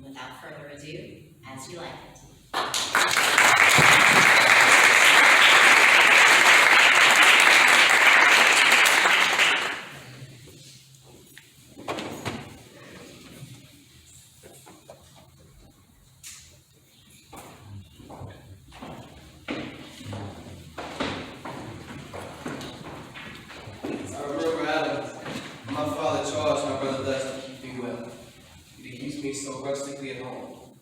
And without further ado, as you like it. So rustically at home,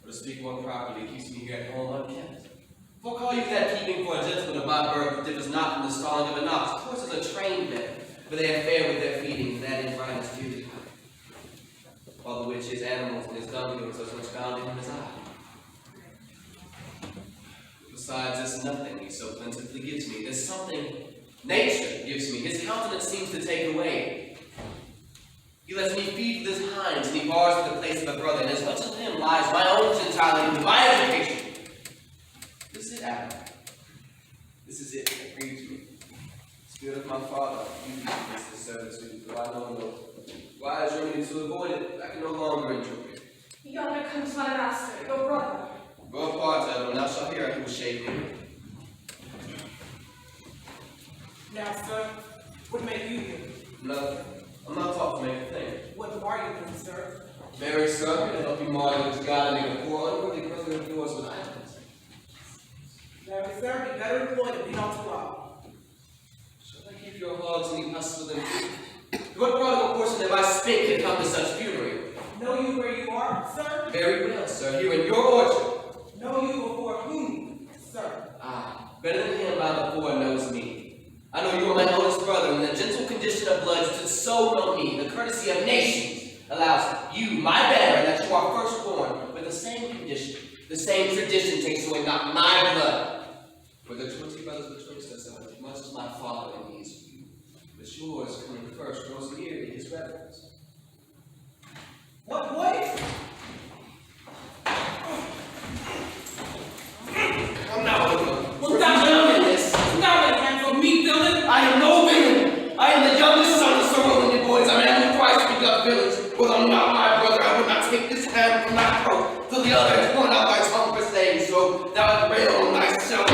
or to speak more properly, keeps me here at home unkept. For call you that keeping for a gentleman of my birth differs not from the stalling of an ox. Horses are trained better, but they have fare with their feeding, and that is right as fury. All the which his animals and his dunghill so much found in him as I. Besides this nothing he so plentifully gives me, there's something nature gives me. His countenance seems to take away. He lets me feed with his hinds, and he bars with the place of a brother, and as much as him lies my own gentility and my education. This is it, Adam. This is it that grieves me. Spirit of my father, you lead this servitude, though I know no wise remedy to avoid it. I can no longer enjoy it. Yonder comes my master, your brother. Go apart, Adam, thou shalt hear he will shave me. Now, sir, what make you here? Nothing. I'm not taught to make a thing. What are you doing, sir? Very sir, to help you martyr to God and make a poor, unworthy brother of yours with idleness. Very sir, be better employed and be not too loud. Shall I keep your hogs and eat husks with them? What prodigal portion have I spent to come to such fury? Know you where you are, sir? Very well, sir, here in your orchard. Know you before whom, sir? Ah, better than him by before knows me. I know you are my eldest brother, and the gentle condition of blood should so know me. The courtesy of nations allows you, my better, that you are firstborn, with the same condition. The same tradition takes away not my blood. For the 20 brothers betwixt us are as much as my father and he is you. But yours, coming first, grows near to his reverence. What voice? Come now, Luca. Look down in this. Now lay hands on me, villain. I am no villain. I am the youngest son of Sir Roland, boys. I am who Christ begot villains. Well, I'm not my brother. I would not take this hand from thy throat till the other has torn out thy tongue for saying so. Thou hast railed on thyself.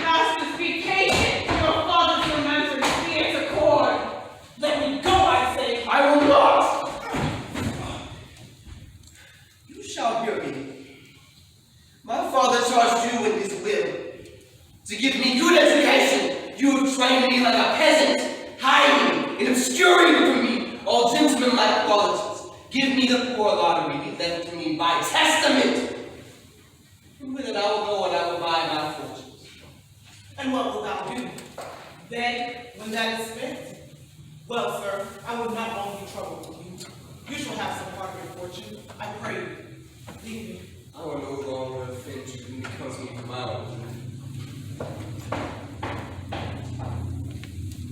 Masters, be patient. Your father's remembrance be its accord. Let me go, I say. I will not. You shall hear me. My father charged you in his will to give me good education. You have trained me like a peasant, hiding and obscuring from me all gentlemanlike qualities. Give me the poor lottery left to me by testament. And with it I will go and I will buy my fortunes. And what wilt thou do? Then, when that is spent? Well, sir, I would not long be troubled with you. You shall have some part of your fortune. I pray you. Leave me. I will no longer offend you when it comes to me from my own.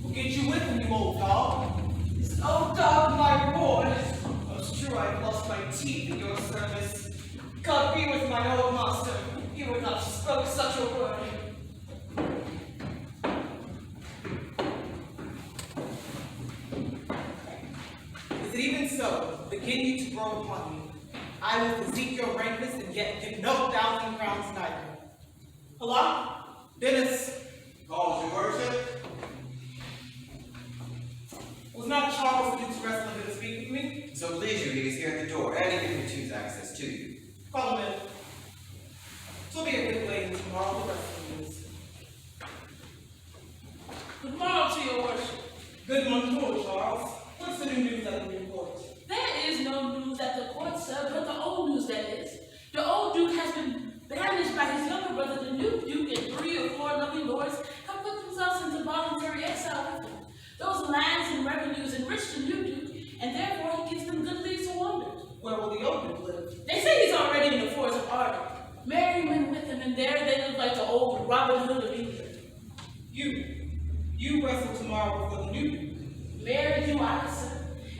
We'll get you with me, you old dog. This old dog, my lord. I'm sure I've lost my teeth in your service. God be with my old master. He would not have spoke such a word. Is it even so? Begin you to grow upon me. I will physique your rankness and yet get no 1,000 crowns neither. Hello? Dennis. Calls your worship. Was not Charles the Duke's Rosalind to speak with me? So please you, he is here at the door, and he can choose access to you. Follow him in. Twill be a good lady tomorrow, the rest of the news. Good morrow to your worship. Good morning, Charles. What's the new news at the new court? There is no news at the court, sir, but the old news that is. The old Duke has been banished by his younger brother, the new Duke, and 3 or 4 lovely lords have put themselves into voluntary exile with him. Those lands and revenues enrich the new Duke, and therefore he gives them good leave to wander. Where will the old Duke live? They say he's already in the forest of Audrey. Maryjane with him, and there they live like the old Robin Hood of England. You wrestle tomorrow before the new Duke. Marry you, I sir.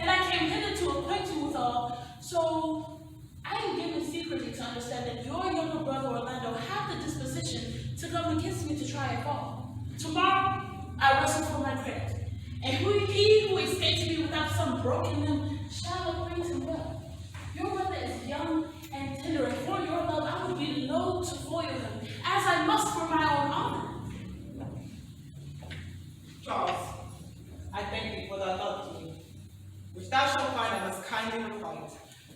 And I came hither to acquaint you with all, so I am given secretly to understand that your younger brother Orlando had the disposition to come against me to try and fall. Tomorrow, I wrestle for my credit, and he who escapes me without some broken limb shall acquaint him well. Your brother is and young and tender, and for your love I would be loath to foil him, as I must for my own honor. Charles, I thank thee for thy love to me, which thou shalt find I must kindly requite.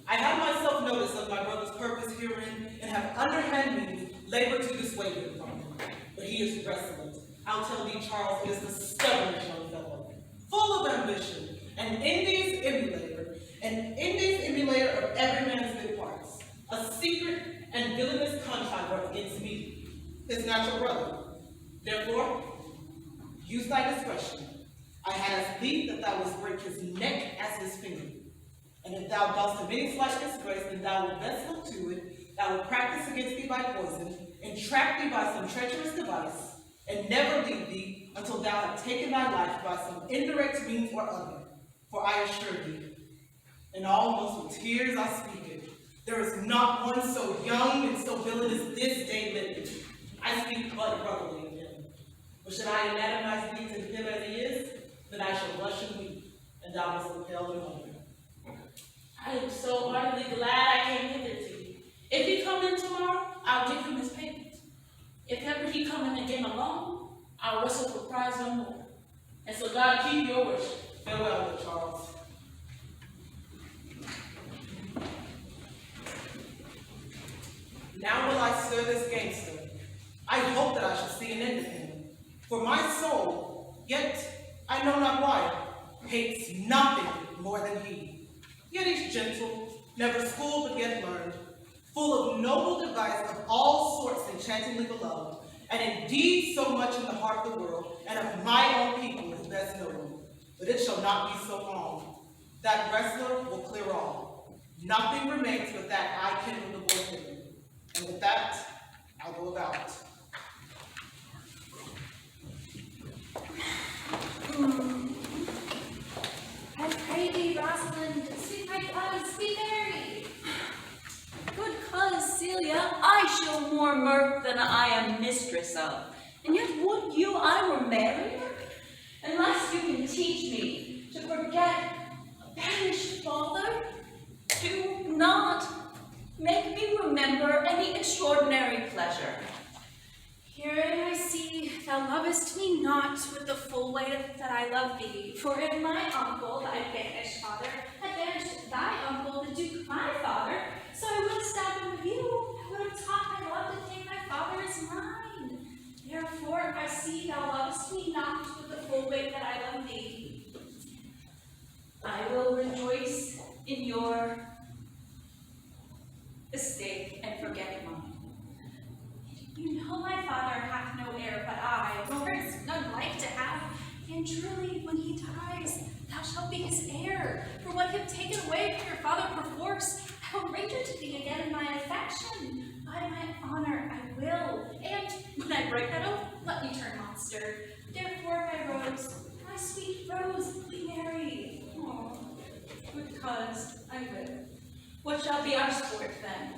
I have myself notice of my brother's purpose herein, and have underhand means labored to dissuade him from him. But he is resolute. I'll tell thee, Charles, it is the stubbornest young fellow, full of ambition, an envious emulator of every man's good parts, a secret and villainous contrivance against me, his natural brother. Therefore, use thy discretion. I had as lief that thou wouldst break his neck as his finger. And if thou dost him any slight disgrace, then thou wilt best look to it, thou wilt practice against thee by poison, entrap thee by some treacherous device, and never leave thee until thou have taken thy life by some indirect means or other. For I assure thee, and almost with tears I speak it, there is not one so young and so villainous this day living. I speak but brotherly of him. But should I anatomize thee to him as he is, then I shall blush and weep, and thou must look pale and hungry. I am so heartily glad I came hither to you. If he come in tomorrow, I'll give him his payment. If ever he come in again alone, I'll wrestle for prize no more. And so God keep your worship. Farewell, good Charles. Now will I stir this gangster. I hope that I shall see an end of him. For my soul, yet I know not why, hates nothing more than he. Yet he's gentle, never schooled but yet learned, full of noble device of all sorts enchantingly beloved, and indeed so much in the heart of the world, and of my own people is best known. But it shall not be so long. That wrestler will clear all. Nothing remains but that I can with the boy hidden. And with that, I'll go about. I pray thee, Rosalind, sweet my cause, be merry. Good cause, Celia, I show more mirth than I am mistress of. And yet would you I were merrier? Unless you can teach me to forget a banished father, do not make me remember any extraordinary pleasure. Herein I see thou lovest me not with the full weight that I love thee. For if my uncle, thy banished father, had banished thy uncle, the Duke my father, so I would have stabbed him with you, I would have taught my love to take my father as mine. Therefore I see thou lovest me not with the full weight that I love thee. I will rejoice in your estate and forget mine. You know my father hath no heir but I, nor is none like to have. And truly, when he dies, thou shalt be his heir. For what you have taken away from your father perforce, I will render to thee again in my affection. By my honor, I will. And when I break that oath, let me turn monster. Therefore, my rose, my sweet rose, be merry. Oh, good cause, I will. What shall be our sport then?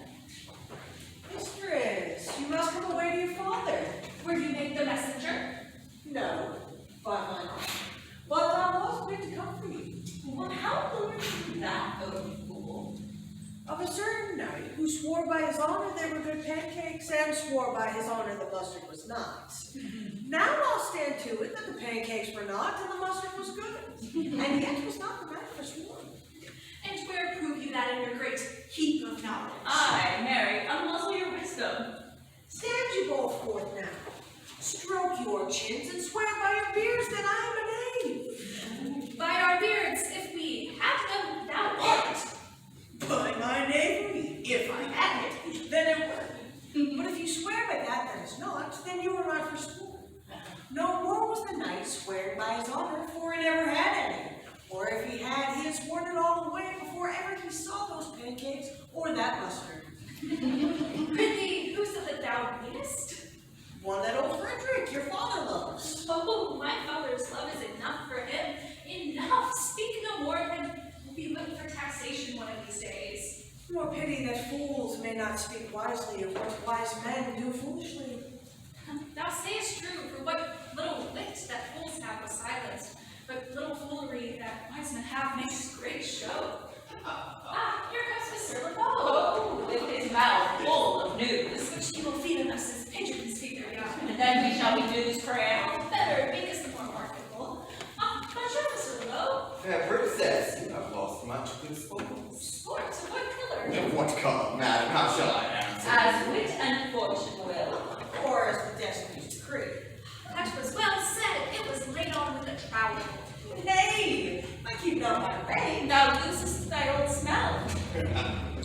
Mistress, you must come away to your father. Were you made the messenger? No, by my honor. But I was quick to come for you. Well, how learned you that, oh fool? Of a certain knight who swore by his honor they were good pancakes and swore by his honor the mustard was not. Now I'll stand to it that the pancakes were not and the mustard was good. And yet was not the matter for sworn. And where prove you that in your great heap of knowledge? Aye, Mary, unmuzzle your wisdom. Stand you both forth now. Stroke your chins and swear by your beards that I am a knave. By our beards, if we have them, thou art. By my knavery, if I had it, then it were. But if you swear by that is not, then you are not forsworn. No more was the knight sweared by his honor, for he never had any. Or if he had, he had sworn it all away before ever he saw those pancakes or that mustard. Prithee, who said that thou needest? One that old Frederick, your father, loves. Oh, my father's love is enough for him. Enough. Speak no more, and we'll be looking for taxation one of these days. More pity that fools may not speak wisely of what wise men do foolishly. Thou sayest true, for what little wit that fools have was silence, but little foolery that wise men have makes great show. Ah, here comes Mr. LeBeau. shall we do this crown? Better, make us more marketable. Bonjour, Mr. LeBeau. Fair princess, you have lost much good sport. Sport, what color? What color, madam? How shall I answer? As wit and fortune will. Or as the destinies decree. That was well said. It was laid on with a trowel. Nay, I keep not my reign. Thou losest thy old smell.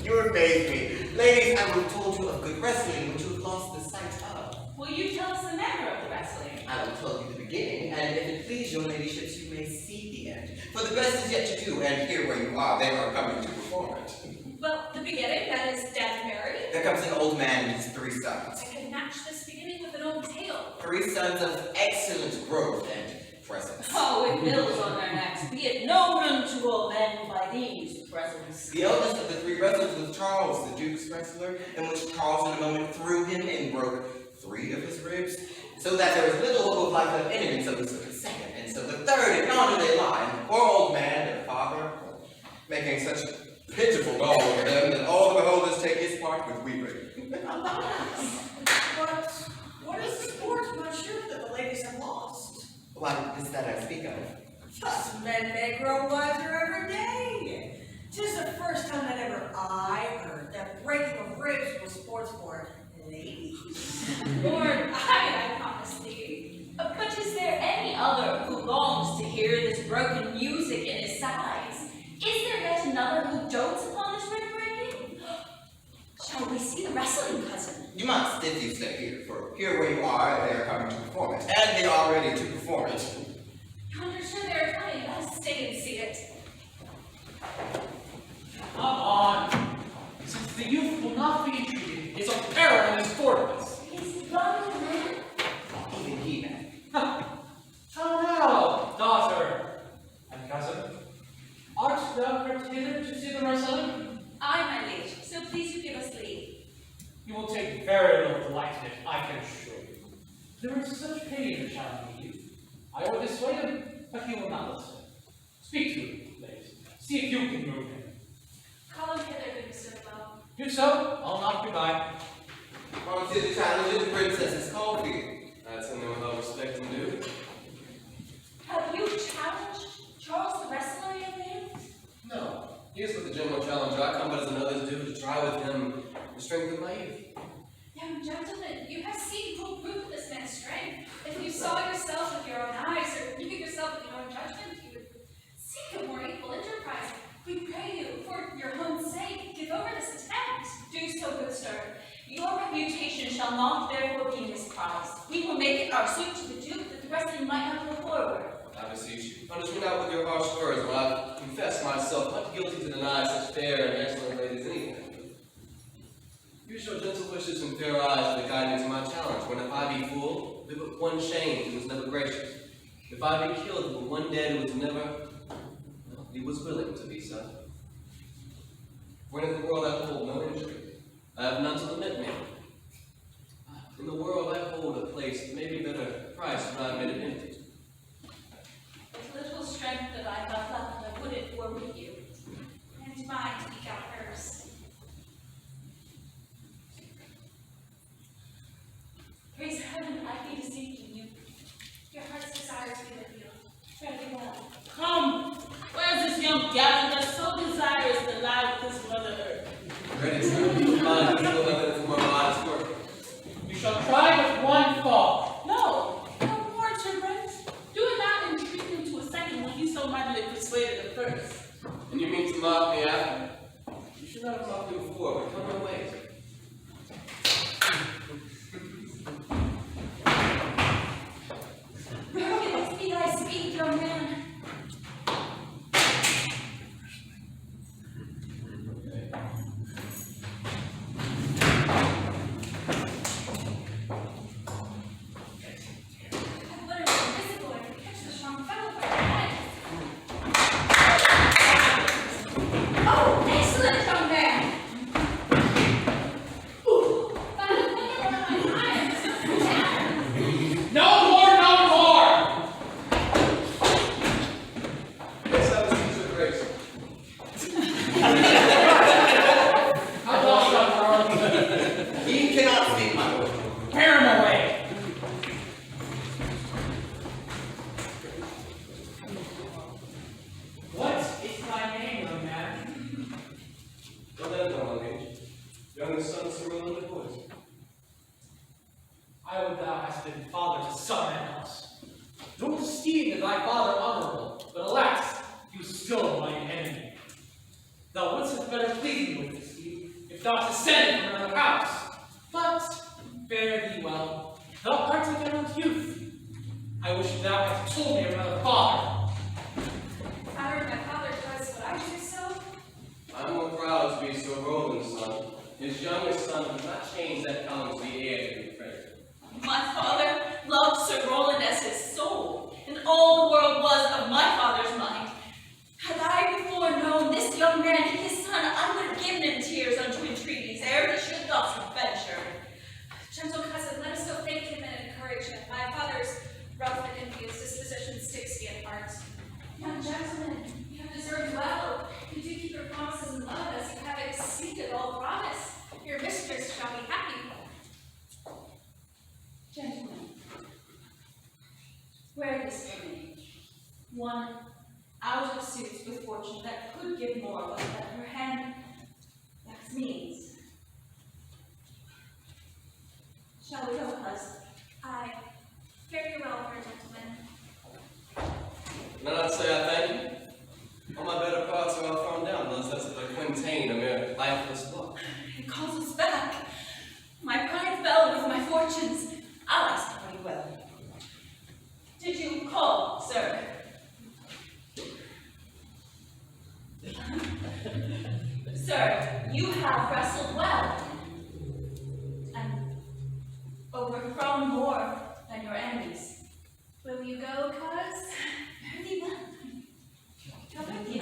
You amaze me. Ladies, I will have told you of good wrestling, which you have lost the sight of. Will you tell us the manner of the wrestling? I will tell you the beginning, and if it please your ladyships, you may see the end. For the best is yet to do, and here where you are, they are coming to perform it. Well, the beginning, that is Dad and Mary. There comes an old man and his 3 sons. I can match this beginning with an old tale. 3 sons of excellent growth and presence. Oh, with bills on their necks, be it known unto all men by these presents. The eldest of the 3 wrestlers was Charles, the Duke's wrestler, in which Charles in a moment threw him and broke 3 of his ribs, so that there was little hope of life left in him, and so he took the 2nd, and so the 3rd, and yonder they lie, and the poor old man, their father, making such pitiful gall over them that all the beholders take his part with weeping. But what is the sport, monsieur, that the ladies have lost? Why, is that I speak of? Thus men may grow wiser every day. 'Tis the first time that ever I heard that breaking of ribs was sports for ladies. Lord, I promise thee. But is there any other who longs to hear this broken music in his sighs? Is there yet another who dotes upon this rib breaking? Shall we see the wrestling, cousin? You must, if you stay here, for here where you are, they are coming to perform it, and they are ready to perform it. Yonder sure they're coming. Let us stay and see it. Come on. Since the youth will not be entreated, it's of Terra and his fortress. Is he gone to man? Even he, man. How now, daughter and cousin? Art thou pertaining to see the wrestling? Aye, my liege. So please you give us leave. You will take very little delight in it, I can assure you. There is such pity in the child youth. I will dissuade him, but he will not listen. Speak to him, ladies. See if you can move him. Call him hither, good Mr. LeBeau. Do so, I'll not be by. On to the challenge of the princess's call for you. That's something with all respect and due. Have you challenged Charles the wrestler, young man? No, he is with the general challenger. I come but as another's do to try with him the strength of my youth. Young gentlemen, you have seen full proof of this man's strength. If you saw yourself with your own eyes, or knew yourself with your own judgment, you would seek a more equal enterprise. We pray you, for your own sake, give over this attempt. Do so, good sir. Your reputation shall not therefore be misprized. We will make it our suit to the Duke that the wrestling might not go forward. I beseech you, punish me not with your harsh words, when I confess myself not guilty to deny such fair and excellent ladies anything. Use your gentle wishes and fair eyes to guide me to my challenge, when if I be full, be but one shamed who was never gracious. If I be killed, but one dead who was never, well, he was willing to be so. For in the world I hold no injury, I have none to lament me. In the world I hold a place that may be better priced when I have made it empty. With little strength that I have left, I wouldn't worry you. And mine to eke out hers. Praise heaven, I be beseeching you. Your heart's desire to be with you. Fare thee well. Come, where's this young gallant that so desires to lie with his mother earth? Ready, sir. Mine is still nothing for my modest work. You shall try with one fall. hast been father to some men else. Don't esteem thy father honorable, but alas, he was still mine enemy. Thou wouldst have better pleased me with this deed, if thou hadst descended from another house. But fare thee well, thou art a gallant youth. I wish thou hadst told me of another father. Flattered my father does what I do so. I'm more proud to be Sir Roland's son. His youngest son has not changed that column to the heir to the treasure. My father loved Sir Roland as his soul, and all the world was of my father's mind. Had I before known this young man, his son, I would have given him tears unto entreaties, ere he should thus venture. Gentle cousin, let us go thank him and encourage him. My father's rough and envious disposition sticks me at heart. Young gentlemen, you have deserved well. You do keep your promises in love as you have exceeded all promise. Your mistress shall be happy. Gentlemen, wear this ring, one out of suits with fortune that could give more, but that her hand lacks means. Shall we go, cuz? Aye. Fare you well, fair gentlemen. Can I not say I thank you? All my better parts are all thrown down, unless that's a quintain, a mere lifeless block. It calls us back. My pride fell with my fortunes. I'll ask how you will. Did you call, sir? Sir, you have wrestled well, and overthrown more than your enemies. Will you go, cuz? Very well. Go with you.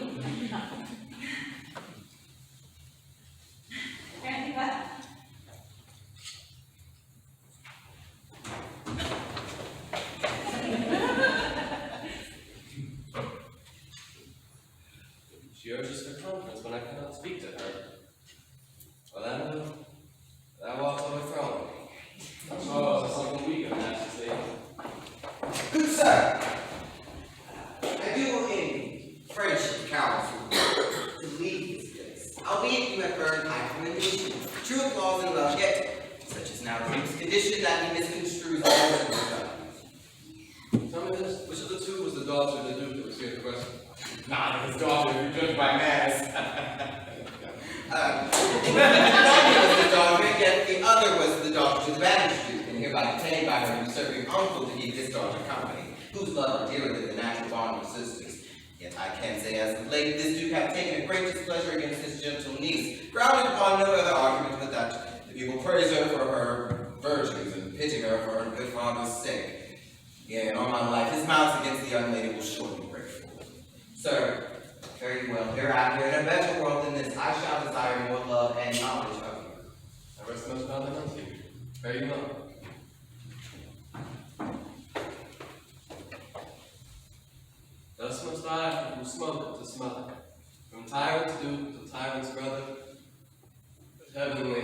Very well. She urges for conference when I cannot speak to her. Well, then, thou art overthrown. Oh, something weaker, Majesty. Good sir, I do in friendship counsel to leave this place, albeit you have earned high commendation, true applause and love, yet such is now the king's condition that he misconstrues all that was done. Tell me this, which of the two was the daughter of the Duke that was here at the restaurant? Not his daughter, if you judge by mass. One was the daughter, yet the other was the daughter to the banished Duke, and hereby detained by her usurping uncle to keep his daughter company, whose love are dearer than the natural bond of sisters. Yet I can say as of late, this Duke hath taken a great displeasure against his gentle niece, grounded upon no other argument but that the people praise her for her virtues and pity her for her good father's sake. Yea, and all my life, his mouth against the young lady will surely break forth. Sir, very well, hereafter, in a better world than this, I shall desire more love and knowledge of you. I rest most bound unto you. Fare you well. Thus must I, from smoke to smother, from tyrant's duke to tyrant's brother, but heavenly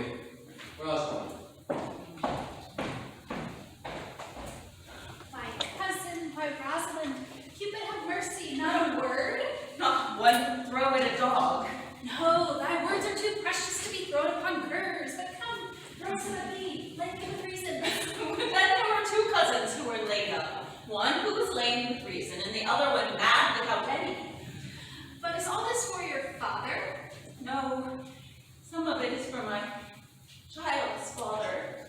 Rosalind. My cousin, my Rosalind, Cupid have mercy, not a word. Not one throw at a dog. No, thy words are too precious to be thrown upon curs. But come, Rosalind, me, let me with reason. Then there were two cousins who were laid up. One who was lame with reason, and the other one mad without any. But is all this for your father? No, some of it is for my child's father.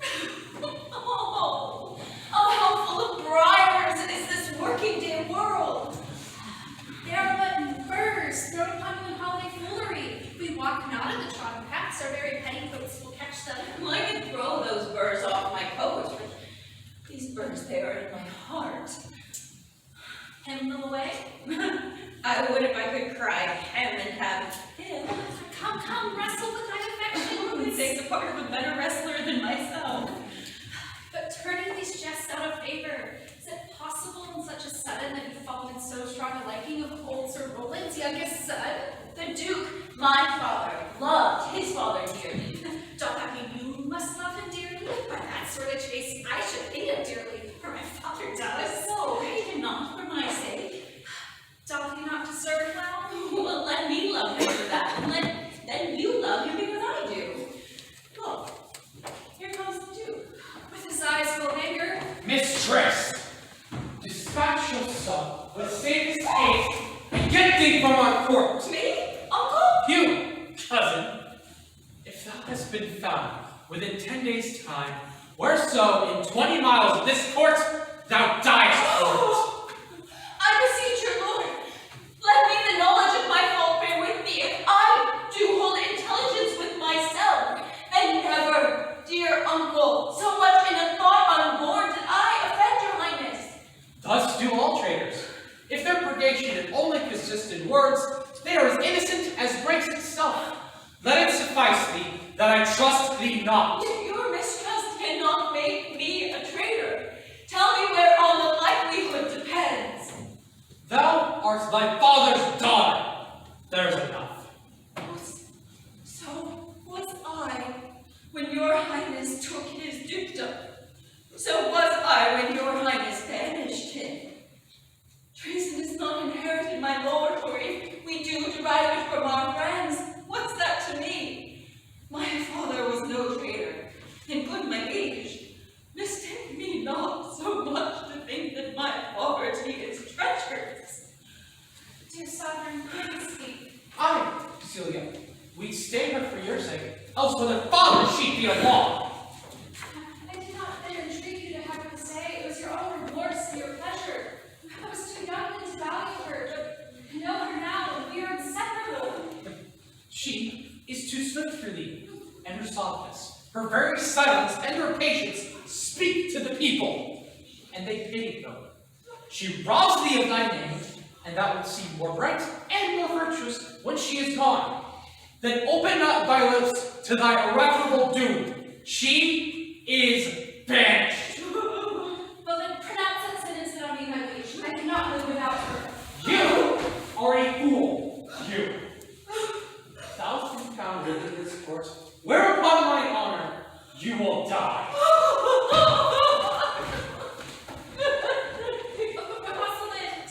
Oh, how full of briars is this working day world! They are but burrs thrown upon you in holiday foolery. We walk not in the trodden paths, our very petticoats will catch them. I could throw those burrs off my coat, but these burrs, they are in my heart. Hymn them away? I would if I could cry hem and have him. Come, wrestle with thine It affections. takes the part of a better wrestler than myself. But turning these jests out of favor, is it possible in such a sudden that you fallen in so strong a liking of old Sir Roland's youngest son? The Duke, my father, loved his father dearly. Don't that mean you must love him dearly? By that sort of chase, I should hate him dearly, for my father does. So, hate him not for my sake. Doth he not deserve well? Well, let me love him for that, and then you love him because I do. Look, here comes the Duke. With his eyes full of anger. Mistress, dispatch your son with safest haste and get thee from our court. Me? Uncle? You, cousin, if thou hast been found within 10 days' time, or so in 20 miles of this court, thou diest for it. I beseech your lord, let me the knowledge of my fault bear with me. If I do hold intelligence with myself, then never, dear uncle, so much in a thought on board did I offend your highness. Thus do all traitors. If their purgation only consists in words, they are as innocent as grace itself. Let it suffice thee that I trust thee not. If your mistrust cannot make me a traitor, tell me whereon the likelihood depends. Thou art thy father's daughter. There's enough. So was I when your highness took his dukedom. So was I when your highness banished him. Treason is not inherited, my lord, or if we do derive it from our friends, what's that to me? My father was no traitor, and good my liege. Mistake me not so much to think that my poverty is treacherous. Dear sovereign, please speak. Aye, Celia, we stay her for your sake, else for the father she'd be a law. I did not then entreat you to have her say. It was your own remorse and your pleasure. I was too young then to value her, but I know her now, and we are inseparable. She is too swift for thee, and her softness, her very silence, and her patience speak to the people, and they pity her. She robs thee of thy name, and thou wilt seem more bright and more virtuous when she is gone. Then open not thy lips to thy irreparable doom. She is banished. Well then, pronounce that sentence on me, my liege. I cannot live without her. You are a fool. You. Thou hast been found in this court, whereupon my honor, you will die. Rosalind,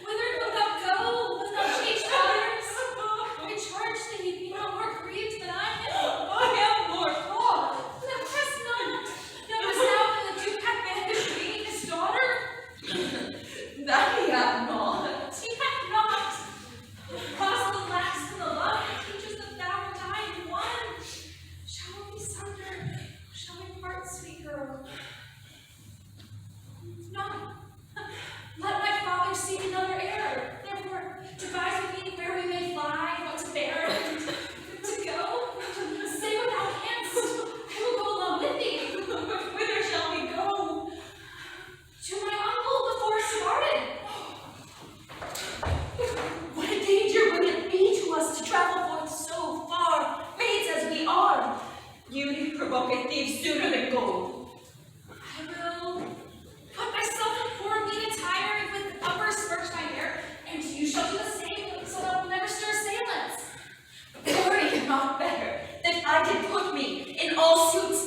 whither wilt thou go? Wilt thou change daughters? I charge that ye be not more grieved than I am. I am more flawed. Thou hast none. Knowest thou that the Duke hath banished me, his daughter? That he hath not. He hath not. Rosalind lacks in the love and teaches that thou and I in one. Shall we sunder? Shall we part, sweet girl? No. Let my father seek another heir. Therefore, devise with me where we may fly, what to bear, and to go. Say what thou canst. I will go along with thee. Whither shall we go? To my uncle before started. What a danger would it be to us to travel forth so far, maids as we are? Beauty provoketh thieves sooner than gold. I will put myself in poor mean attire and with upper smirch my hair, and you shall do the same, so that I will never stir assailants. Currie not better that I did put me in all suits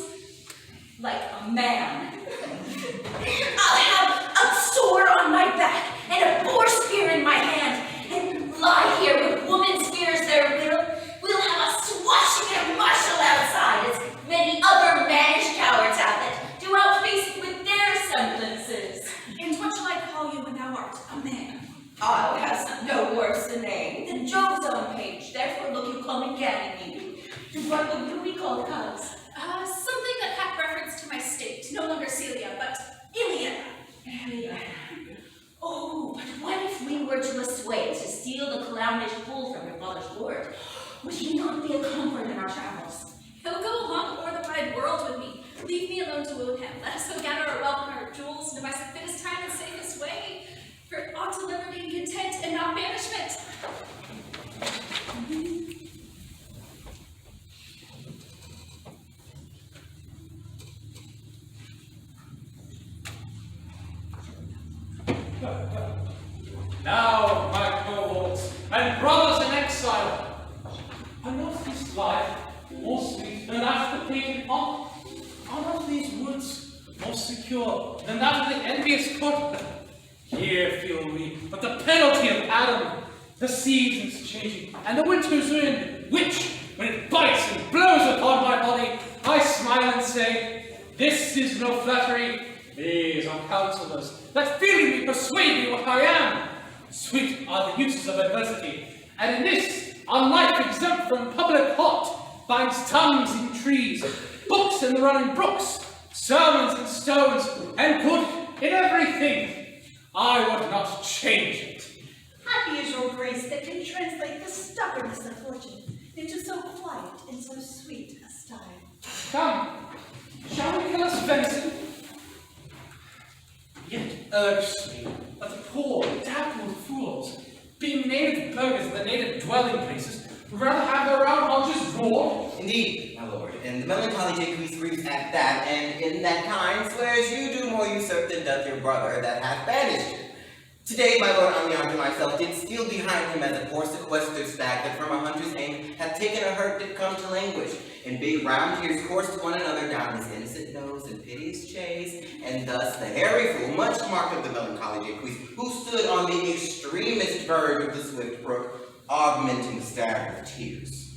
like a man. I'll have a sword on my back and a boar spear in my hand, and lie here with woman's spears their will. We'll have a swashing and martial outside, as many other mannish cowards have that do outface it with their semblances. And what shall I call you when thou art a man? I'll have no worse a name than Jove's own page, therefore look you call me Ganymede. What would you be called, cubs? Something that hath reference to my state, no longer Celia, but Aliena. Oh, but what if we were to assuage to steal the clownish fool from your father's lord? Would he not be a comfort in our travels? He'll go along o'er the wide world with me. Leave me alone to woo him. Let us go gather our wealth and our jewels and devise the fittest time and safest way. For it ought to liberty and content and not banishment. Now, my cohorts and brothers in exile, are not these life more sweet than that of the painted pomp? Are not these woods more secure than that of the envious court? Here feel we but the penalty of Adam, the seasons changing, and the winter's wind, which, when it bites and blows upon my body, I smile and say, this is no flattery, These are counsellors that feelingly persuade me what I am. Sweet are the uses of adversity, and in this, our life exempt from public hot finds tongues in trees, books in the running brooks, sermons in stones, and good in everything. I would not change it. Happy is your grace that can translate the stubbornness of fortune into so quiet and so sweet a style. Come, shall we kill us venison? Yet urges me that the poor, dappled fools, being native burghers of the native dwelling places, would rather have their round haunches roared. Indeed, my lord, and the melancholy Jaques grieves at that, and in that kind swears you do more usurp than doth your brother that hath banished you. Today, my lord Amiens and myself did steal behind him as a poor sequestered stag that from a hunter's aim hath taken a hurt did come to languish, and big round tears coursed one another down his innocent nose in piteous chase, and thus the hairy fool, much marked of the melancholy Jaques, who stood on the extremest verge of the swift brook, augmenting the stag with tears.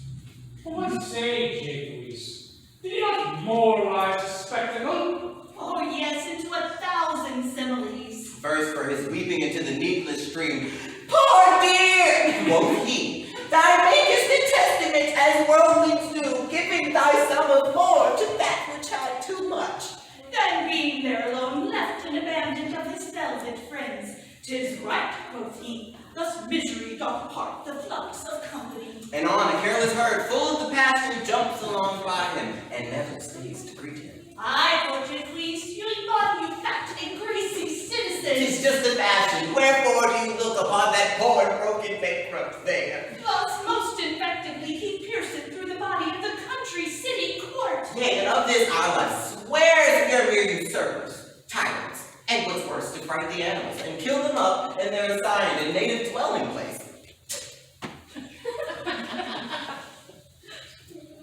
What say, Jaques? Did you not moralize the spectacle? Oh yes, into 1,000 similes. First for his weeping into the needless stream, "Poor dear," quoth he, "thou makest a testament as worldlings do, giving thyself of more to that which had too much." Then being there alone, left and abandoned of his velvet friends, "'Tis right," quoth he, "thus misery doth part the flux of company." And on a careless herd full of the pasture jumps along by him, and never stays to greet him. I thought you pleased, you thought you fat and greasy citizens. 'Tis just the fashion, wherefore do you look upon that poor broken bankrupt there? Thus most infectively he pierceth through the body of the country city court. Yea, and of this our life swears we are mere usurpers, tyrants, and what's worse, to fright the animals, and kill them up in their assigned and native dwelling place.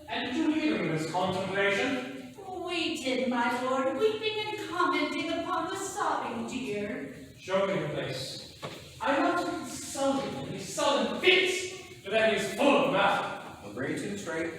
And do you in this contemplation? We did, my lord, weeping and commenting upon the sobbing deer. Show me the place. I want to consult him in his sullen fits, but then he is full of matter. I'll bring you to the straight.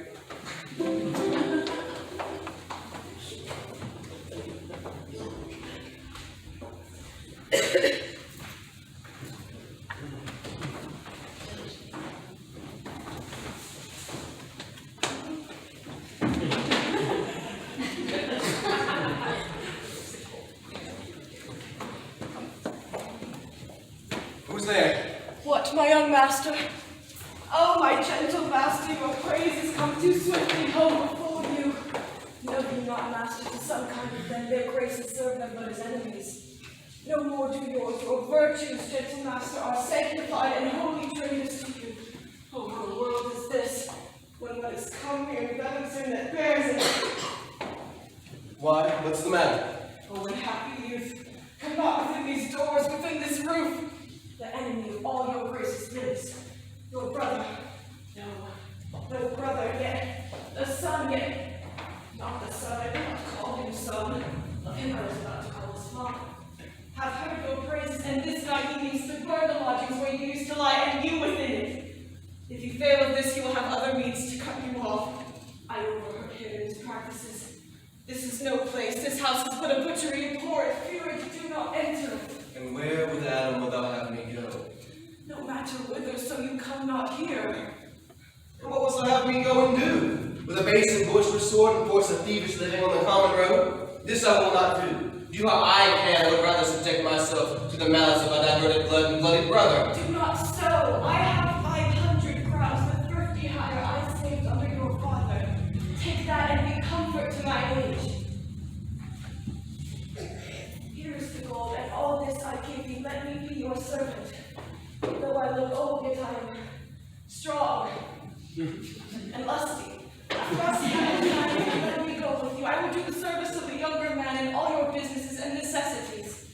Who's there? What, my young master? Oh, my gentle master, your praises come too swiftly home before you. Know you not, master, to some kind of them their graces serve them but as enemies. No more do yours, your virtues, gentle master, are sanctified and holy traitors to you. Oh, what world is this, when what has come here envelops him that bears it? Why? What's the matter? Oh, unhappy youth, come not within these doors, within this roof. The enemy of all your gracious lives. Your brother. No brother yet. The son yet. Not the son, I will not call him son. Of him I was about to call his father. Have heard your praises, and this night he means to burn the lodgings where you used to lie, and you within it. If you fail of this, you will have other means to cut you off. I overheard him in his practices. This is no place. This house is but a butchery, and poor and fury do not enter. And where would Adam will thou have me go? No matter whither, so you come not here. And what wouldst thou have me go and do? With a base and boisterous sword and force a thievish living on the common road? This I will not do. Do how I can, I would rather subject myself to the malice of my diverted blood and bloody brother. Do not so. I have 500 crowns, the thrifty hire I saved under your father. Take that and be comfort to my age. Here is the gold, and all this I give you. Let me be your servant. Though I look old, yet I am strong and lusty. Let me go with you. I will do the service of the younger man in all your businesses and necessities.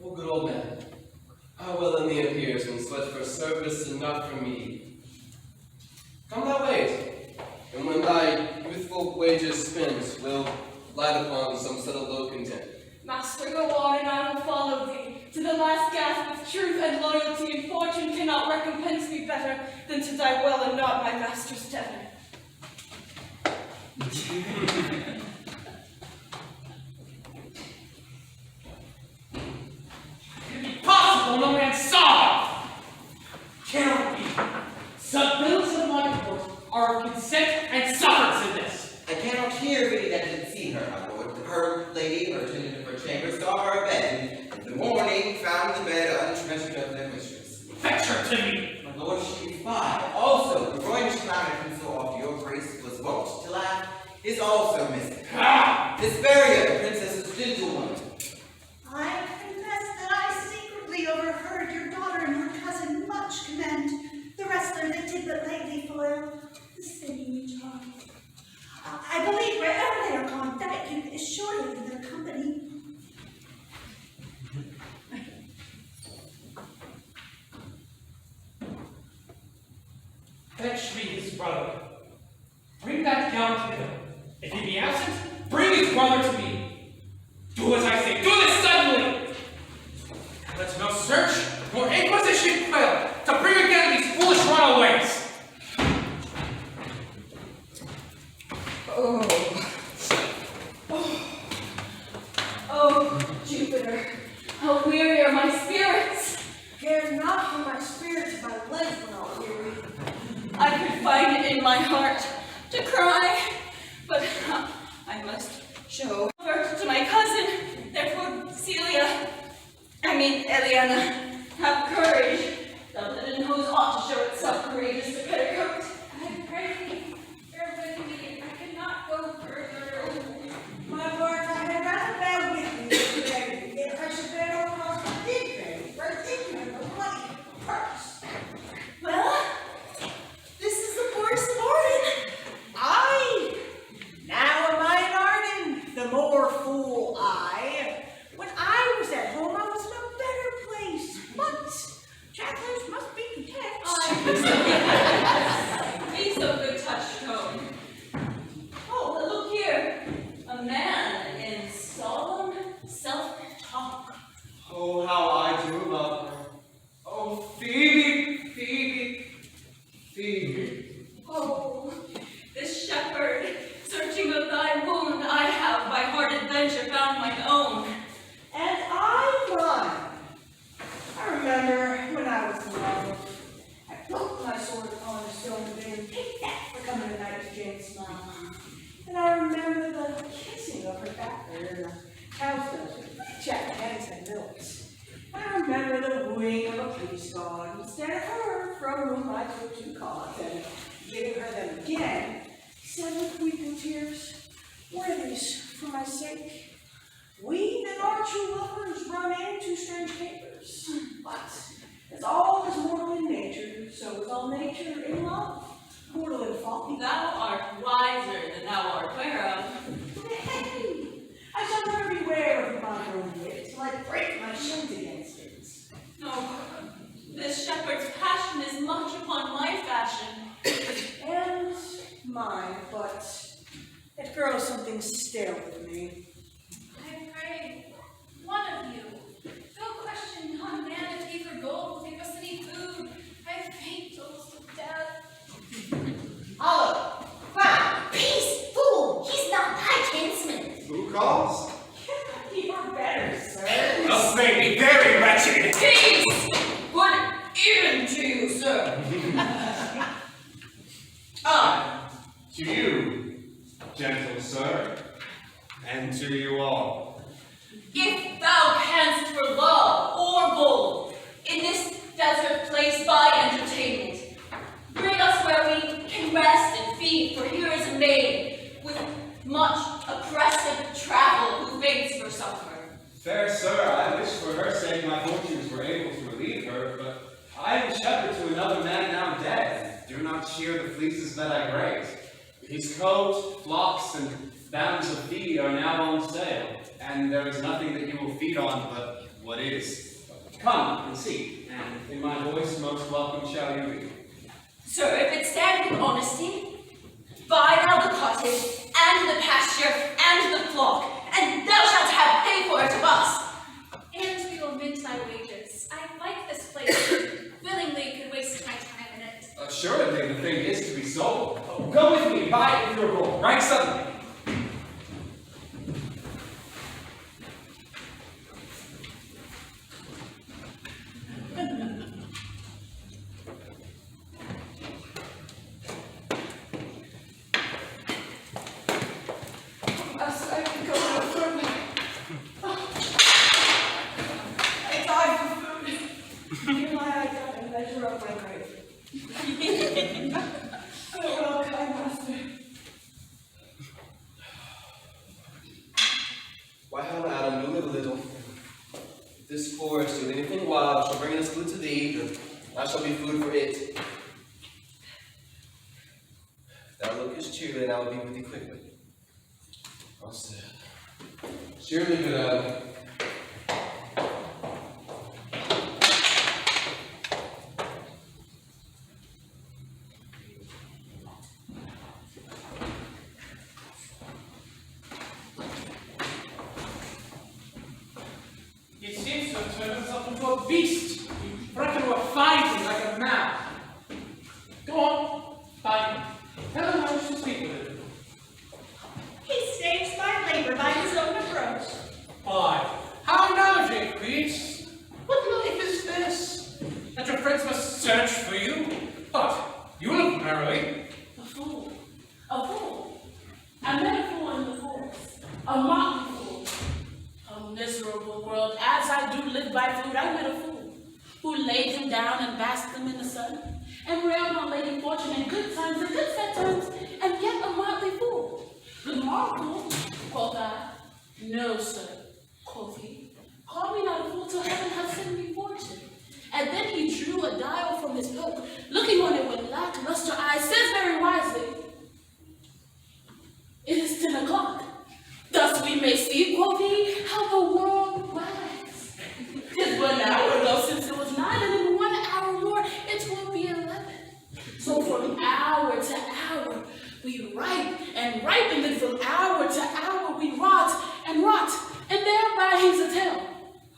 Oh, good old man, how well in thee appears when sweat for service and not for me. Come thy ways, and when thy youthful wages spent, we'll light upon some settled low content. Master, go on, and I will follow thee. To the last gasp with truth and loyalty, and fortune cannot recompense me better than to die well and not my master's debtor. to me. My lord, she is by. Also, the Royal crown and pencil off your grace was wont to laugh is also missing. Ah! This barrier, princess's gentle one. I confess that I secretly overheard your daughter and your cousin much commend the wrestler that did but lately foil the sinewy charm. I believe wherever they are gone, that youth is surely in their company. Fetch me his brother. Bring that count hither. If he be absent, bring his brother to me. Do as I say. Do this suddenly. And let no search nor inquisition fail to bring again these foolish runaways. Oh, Jupiter, how weary are my spirits. Care not for my spirits if my legs were not weary. I could find it in my heart to cry, but I must show first to my cousin, therefore Celia, Aliena, have courage. The linen hose ought to show itself courageous to petticoat. I pray thee, bear with me. I cannot go further. My lord, I had rather bear with me today, if I should bear no cross but did bear, for ignorant of bloody purse. Well, this is the first morning. Aye, now am I in Arden, the more fool I. When I was at home, I was in a better place, but travelers must be content. Be so good, Touchstone. Oh, but look here. A man in solemn self-talk. Oh, how I do love her. Oh, Phoebe, Phoebe, Phoebe. Oh, this shepherd, searching of thy wound, I have by hard adventure found mine own. And I mine. I remember when I was in love, I put my sword upon a stone and take that for coming a knight to James' smile. And I remember the kissing of her back there in the cowstones with Jack hands and milks. I remember the wooing of a police guard instead of her, from whom I took 2 cards and giving her them again, said with weeping tears, "Were these for my sake? We that are true lovers run into strange papers, but as all is mortal in nature, so is all nature in love, mortal in folly." Thou art wiser than thou art aware of. Nay, I shall never beware of my own wit till I break my shins against it. No, this shepherd's passion is much upon my fashion. And mine, but it grows something stale with me. I pray, one of you, go question yon man if he for gold will give us any food. I faint almost to death. Hollow! Clown! Peace, fool! He's not thy kinsman. Who calls? You're better, sir. Thus made me very wretched. Peace! Good evening to you, sir. To you, gentle sir, and to you all. If thou canst for love or gold, in this desert place by entertainment, bring us where we can rest and feed, for here is a maid with much oppressive travel who faints for supper. Fair sir, I wish for her sake my fortunes were able to relieve her, but I am shepherd to another man now dead, and do not shear the fleeces that I graze. His coat, flocks, and bands of feed are now on sale, and there is nothing that you will feed on but what is. Come and see, and in my voice most welcome shall you be. Sir, if it stand with honesty, buy thou the cottage, and the pasture, and the flock, and thou shalt have pay for it of us. And we will mint thy wages. I like this place. Willingly could waste my time in it. Assuredly the thing is to be sold. Go with me, buy it with your gold, right suddenly. of my grave. Farewell, kind master. Why, how, Adam, do live a little. If this forest or anything wild shall bring us food to thee, then I shall be food for it. If thou lookest cheerly, and I will be with thee quickly. Well said. Surely, good Adam. He seems to have turned himself into a beast. He reckon we're fighting like a man. Go on, fight. Tell him I wish to speak with him. He saves my labor by his own approach. Why? How now, Jaques? What life is this? That your friends must search for you? But you look merrily. A fool. A fool. I met a fool in the forest. A motley fool. A miserable world. As I do live by food, I met a fool who laid him down and basked him in the sun, and railed on Lady Fortune in good times and good sad times, and yet a motley fool. Good morrow, fool, quoth I. No, sir, quoth he. Call me not a fool till heaven hath sent me fortune. And then he drew a dial from his book, looking on it with lackluster eyes, says very wisely, "It is 10 o'clock. Thus we may see," quoth he, "how the world wags. 'Tis but an hour ago since it was 9, and in 1 hour more it will be 11. So from hour to hour we ripe and ripe, and then from hour to hour we rot, and thereby he's a tale.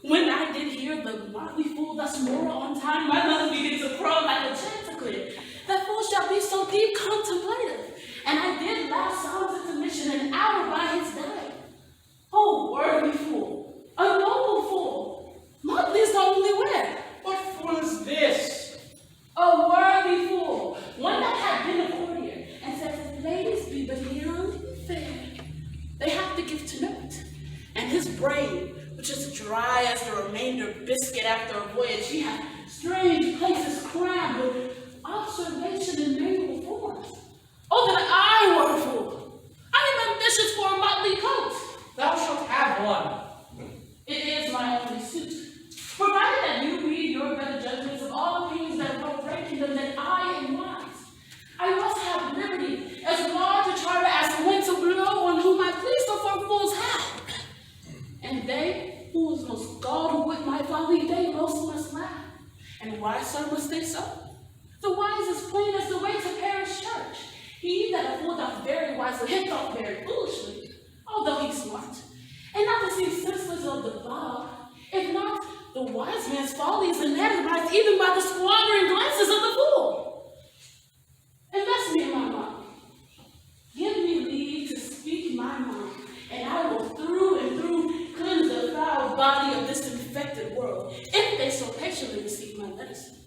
When I did hear the motley fool thus more on time, my mother began to crawl like a chanticleer. That fool shall be so deep contemplative, and I did laugh sounds intermission an hour by his dying. Oh, worthy fool, a noble fool, motley is the only wear. What fool is this? A worthy fool, one that had been a courtier, and says, ladies be but young and fair, they have to give to note. And his brain, which is dry as the remainder biscuit after a voyage, he had strange places crammed with observation and manual forms. Oh, that I were a fool! I am ambitious for a motley coat. Thou shalt have one. It is my only suit. Provided that you read your better judgments of all opinions that wrote ranking them, that I am wise. I must have liberty, as large a charter as the wind to blow on whom I please, before fools have. And they, fools most gall who with my folly, they most must laugh. And why, sir, must they so? The wise is plain as the way to parish church. He that a fool doth very wisely, him doth very foolishly, although he's smart. And not to see senseless of the bog, if not, the wise man's folly is anatomized even by the squandering glances of the fool. Invest me in my mind. Give me leave to speak my mind, and I will through and through cleanse the foul body of this infected world, if they so patiently receive my medicine.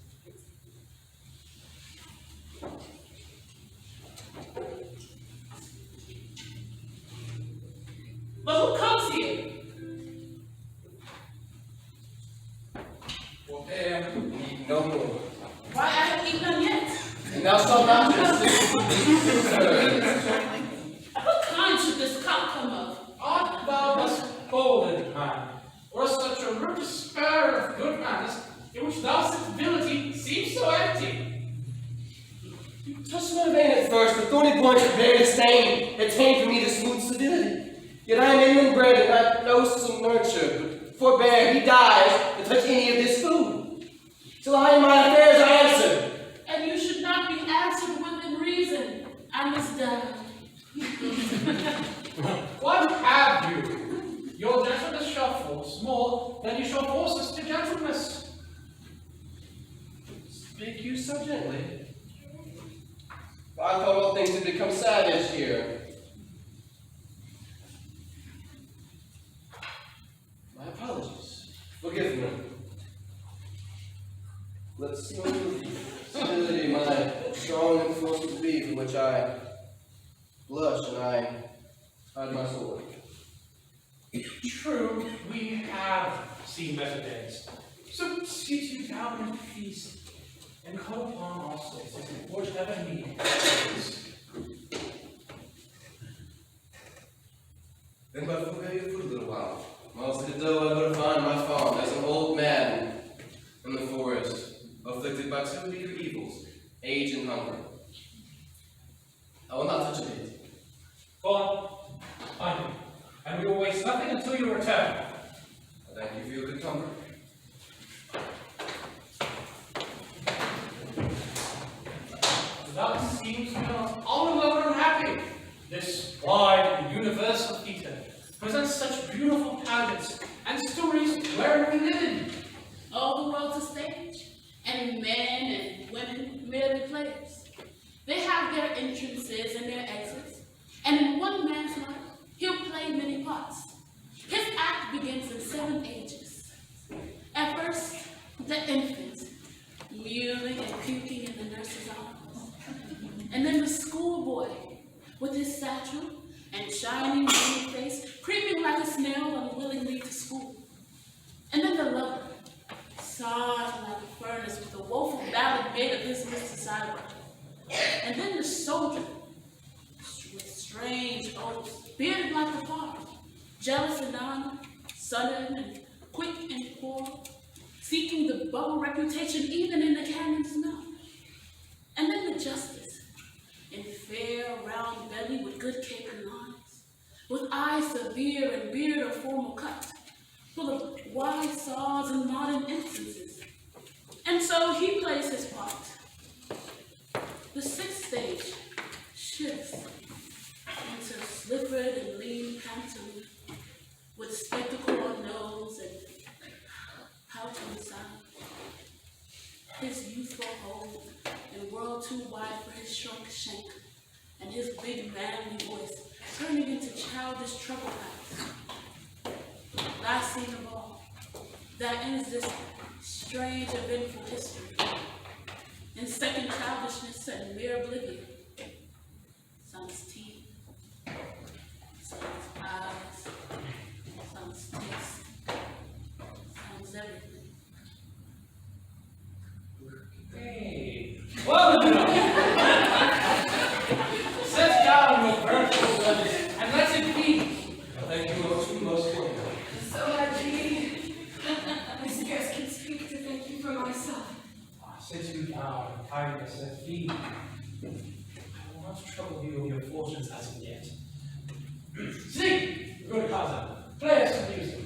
But who comes here? Forbear, eat no more. Why, I have eaten none yet. And thou shalt not miss this. What kind should this cup come of? Art thou thus bold, man, or such a rude despair of good manners, in which thou civility seems so empty? You touched my vein at first, the thorny point of bare disdain attained for me the smooth civility. Yet I am inland bred and not loathsome nurture, but forbear, he dies, to touch any of this food. Till I in my affairs I answer. And you should not be answered within reason. I must die. What have you? Your gentleness shall force more than you shall force us to gentleness. Speak you so gently. I thought all things had become savage here. My apologies. Forgive me. Let's see what civility my strong and forceful be, for which I blush and I hide my sword. True, we have seen better days. So sit you down and feast. and call upon our souls as we forge ever need. Then but forbear your foot a little while. Whilst it though I go to find my farm as an old man in the forest, afflicted by two meager evils, age and hunger. I will not touch a bit. Go on. Find him. And we will waste nothing until you return. I thank you for your good comfort. That seems we are all alone and happy. This wide and universal theatre presents such beautiful pageants and stories where we live in. All the world's a stage, and men and women merely players. They have their entrances and their exits, and in one man's life, he'll play many parts. His act begins in 7 ages. At first, the infant, mewling and puking in the nurse's arms. And then the schoolboy, with his satchel and shining green face, creeping like a snail unwillingly to school. And then the lover, sighing like a furnace with a woeful ballad made of his Mr. Cyber. And then the soldier, with strange oaths, bearded like a part, jealous and honor, sudden and quick and poor, seeking the bubble reputation even in the cannon's mouth. And then the justice, in fair round belly with good cape and lines, with eyes severe and beard of formal cut, full of wide saws and modern instances. And so he plays his part. The 6th stage shifts into slippered and lean pantomime, with spectacle on nose and pout inside. His youthful hold and world too wide for his shrunk shank, and his big manly voice turning into childish trouble pipes. Last scene of all, that ends this strange eventful history. In second childishness and mere oblivion, son's teeth, son's eyes, son's taste, son's everything. Hey, well enough. Set down your virtual letters and let it be. Thank you most for it. So happy. I scarce can speak to thank you for myself. Sit you down, kindness and Phoebe. I will not trouble you with your fortunes as of yet. Sing, good cousin. Play us some music.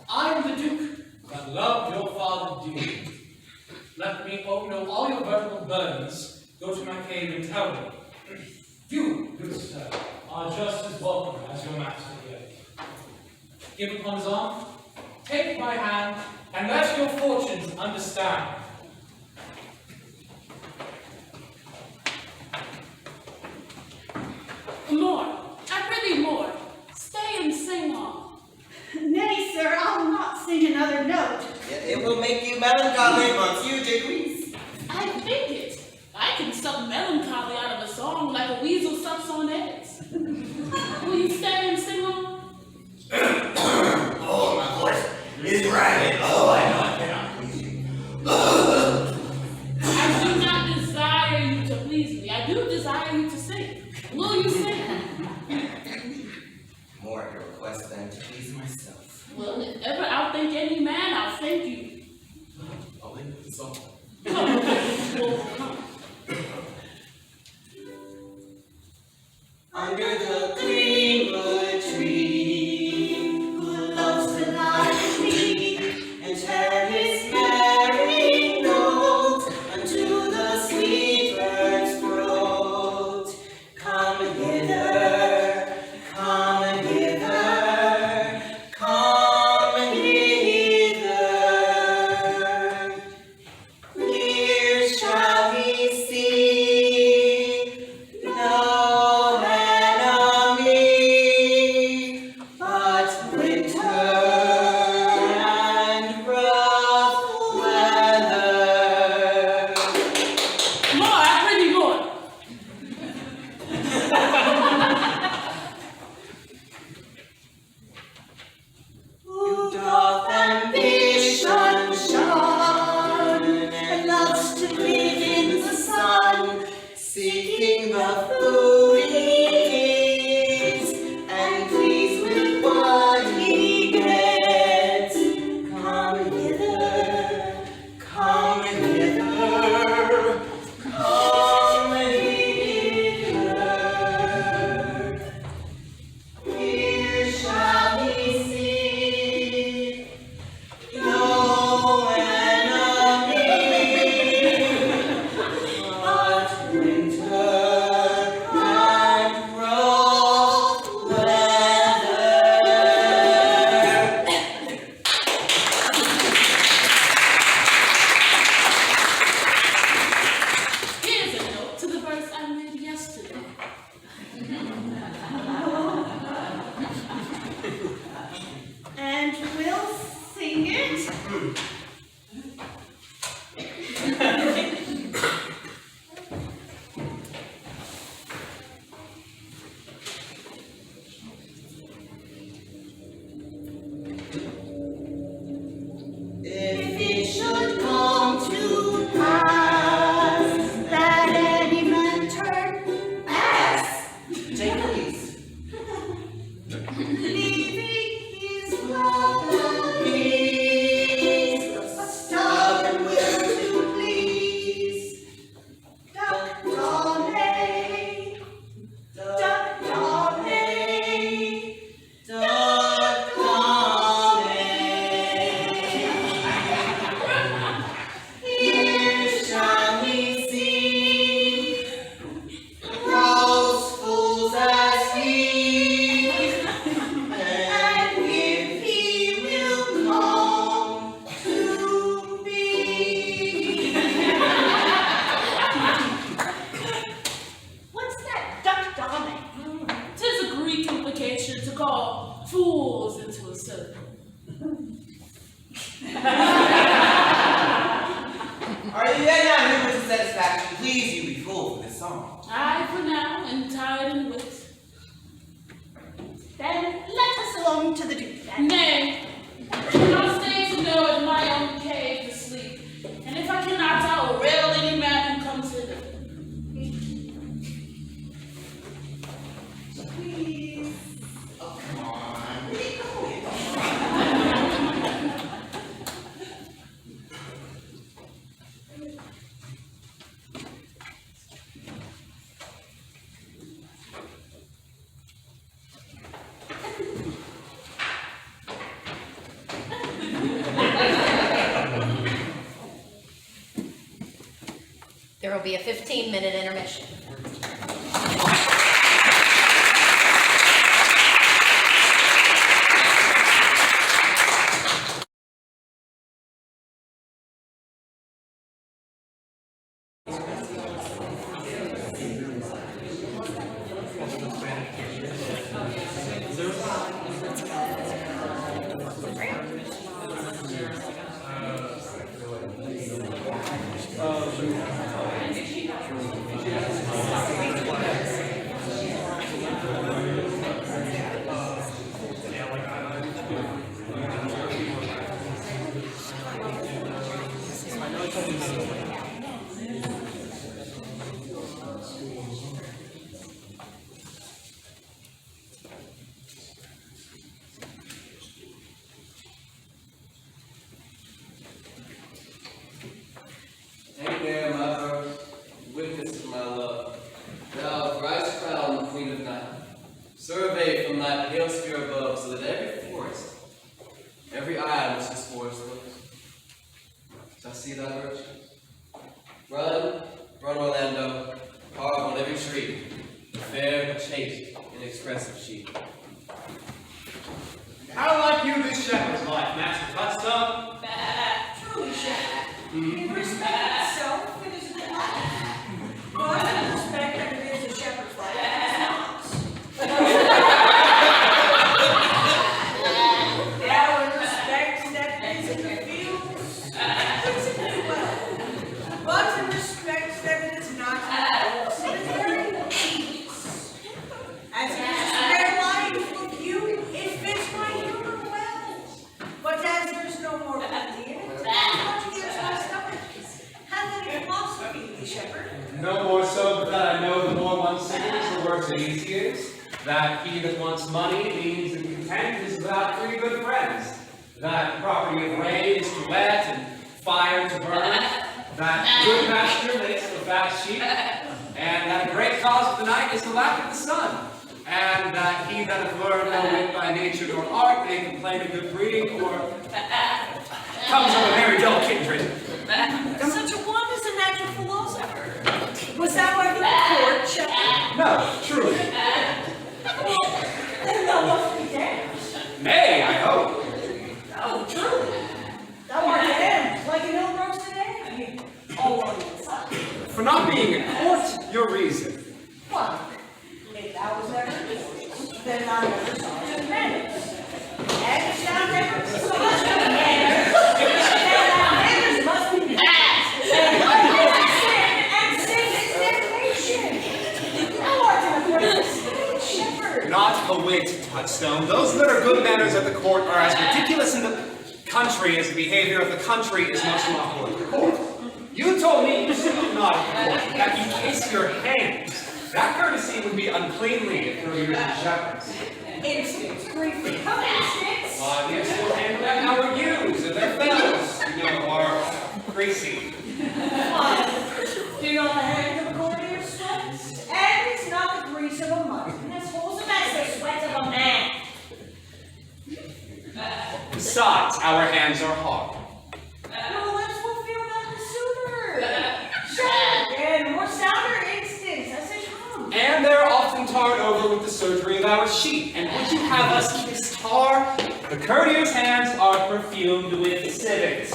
I am the Duke that loved your father let me know all your verbal burdens. Go to my cave and tell me. You, good sir, are just as welcome as your master here. Give upon his arm, take my hand, and let your fortunes understand. More, I prithee more, stay and sing on. Nay, sir, I'll not sing another note. Yet it will make you melancholy, Monsieur Jaques. I think it. I can suck melancholy out of a song like a weasel sucks on eggs. Will you stay and sing on? Oh, my voice is ragged. Oh, I know I cannot please you. I do not desire you to please me. I do desire you to sing. Will you sing? More at your request than to please myself. Well, if ever I'll thank any man, I'll thank you. I'll leave with the song. Well, come. Under the greenwood tree, who loves to lie with me and share his merry note unto the sweet bird's throat. Come hither, come hither, come hither. Here shall he see no enemy but winter and rough weather. More, I prithee more. Who doth ambition shun and loves to live in the sun, seeking the food he eats and pleased with what he gets. Come hither, come hither, come hither. Here shall he see no enemy but winter and rough weather. Here's a note to the verse I made yesterday. And we'll sing it. If it should come to pass that any man turn ass, Take please. leaving his love and peace, a stubborn will to please. Duck Donny, Duck Donny, Duck Donny. Here shall he see gross fools as he, and if he will come to be. What's that Duck Donny? 'Tis a Greek implication to call fools into a circle. Are you yet not here with satisfaction? Please you be full for this song. I, for now, am tired and wit. Then let us along to the Duke then. Nay, I'll stay to know in my own cave to sleep, and if I cannot, I will rail any man who comes hither. Please. Oh, come on. Where are you going? will be a 15-minute intermission. Take care, my birth, witness to my love. Thou, thrice crowned Queen of Night, survey from thy pale sphere above, so that every forest, every eye which this forest looks, shall see thy virtues. Run, run, Orlando, carve on every tree, fair, chaste, and expressive she. How like you this shepherd's life, Master Touchstone? Truly, shepherd. In respect itself, it is a life. But in respect that it is a shepherd's life, it is not. Now, in respect that it is in the fields, principally well. But in respect that it is not in the fields, it is very tedious. As it is a spare life with you, it fits my humor well. But as there's no more plenty in it, what gives my stomach? Have any philosophy, shepherd? No more so, but that I know the more one sings, the worse it easy is. That he that wants money, means, and content is without three good friends. That property of rain is to wet and fire to burn. That good pasture makes the fat sheep. And that a great cause of the night is the lack of the sun. And that he that hath learned no wit by nature nor art may complain of good breeding or comes of a very dull kindred. Such a one is a natural philosopher. Was that why the court, shepherd? No, truly. Then thou must be damned. Nay, I hope. Oh, truly. Thou art damned, like an ill-roasted egg. All on the side. For not being in court, your reason. Why, if thou was ever in court, then thou never saw the manners. And if thou never saw the manners, then thy manners must be passed. And what is sin, and sin is damnation. Thou art an afraid shepherd. Not a whit, Touchstone. Those that are good manners at the court are as ridiculous in the country as the behavior of the country is most lawful at the court. You told me you should not at the court, that you kiss your hands. That courtesy would be uncleanly if there were shepherds. Instincts, briefly. Come instincts. Why, we are still handling our ewes and their fellows, are greasy. Why, do not the hand of a courtier sweats? And it's not the grease of a mutton as wholesome as the sweat of a man. Besides, our hands are hard. Your lips will feel that the sooner. Sure, and more sounder instincts as they come. And they're often tarred over with the surgery of our sheep. And would you have us kiss tar? The courtier's hands are perfumed with civet.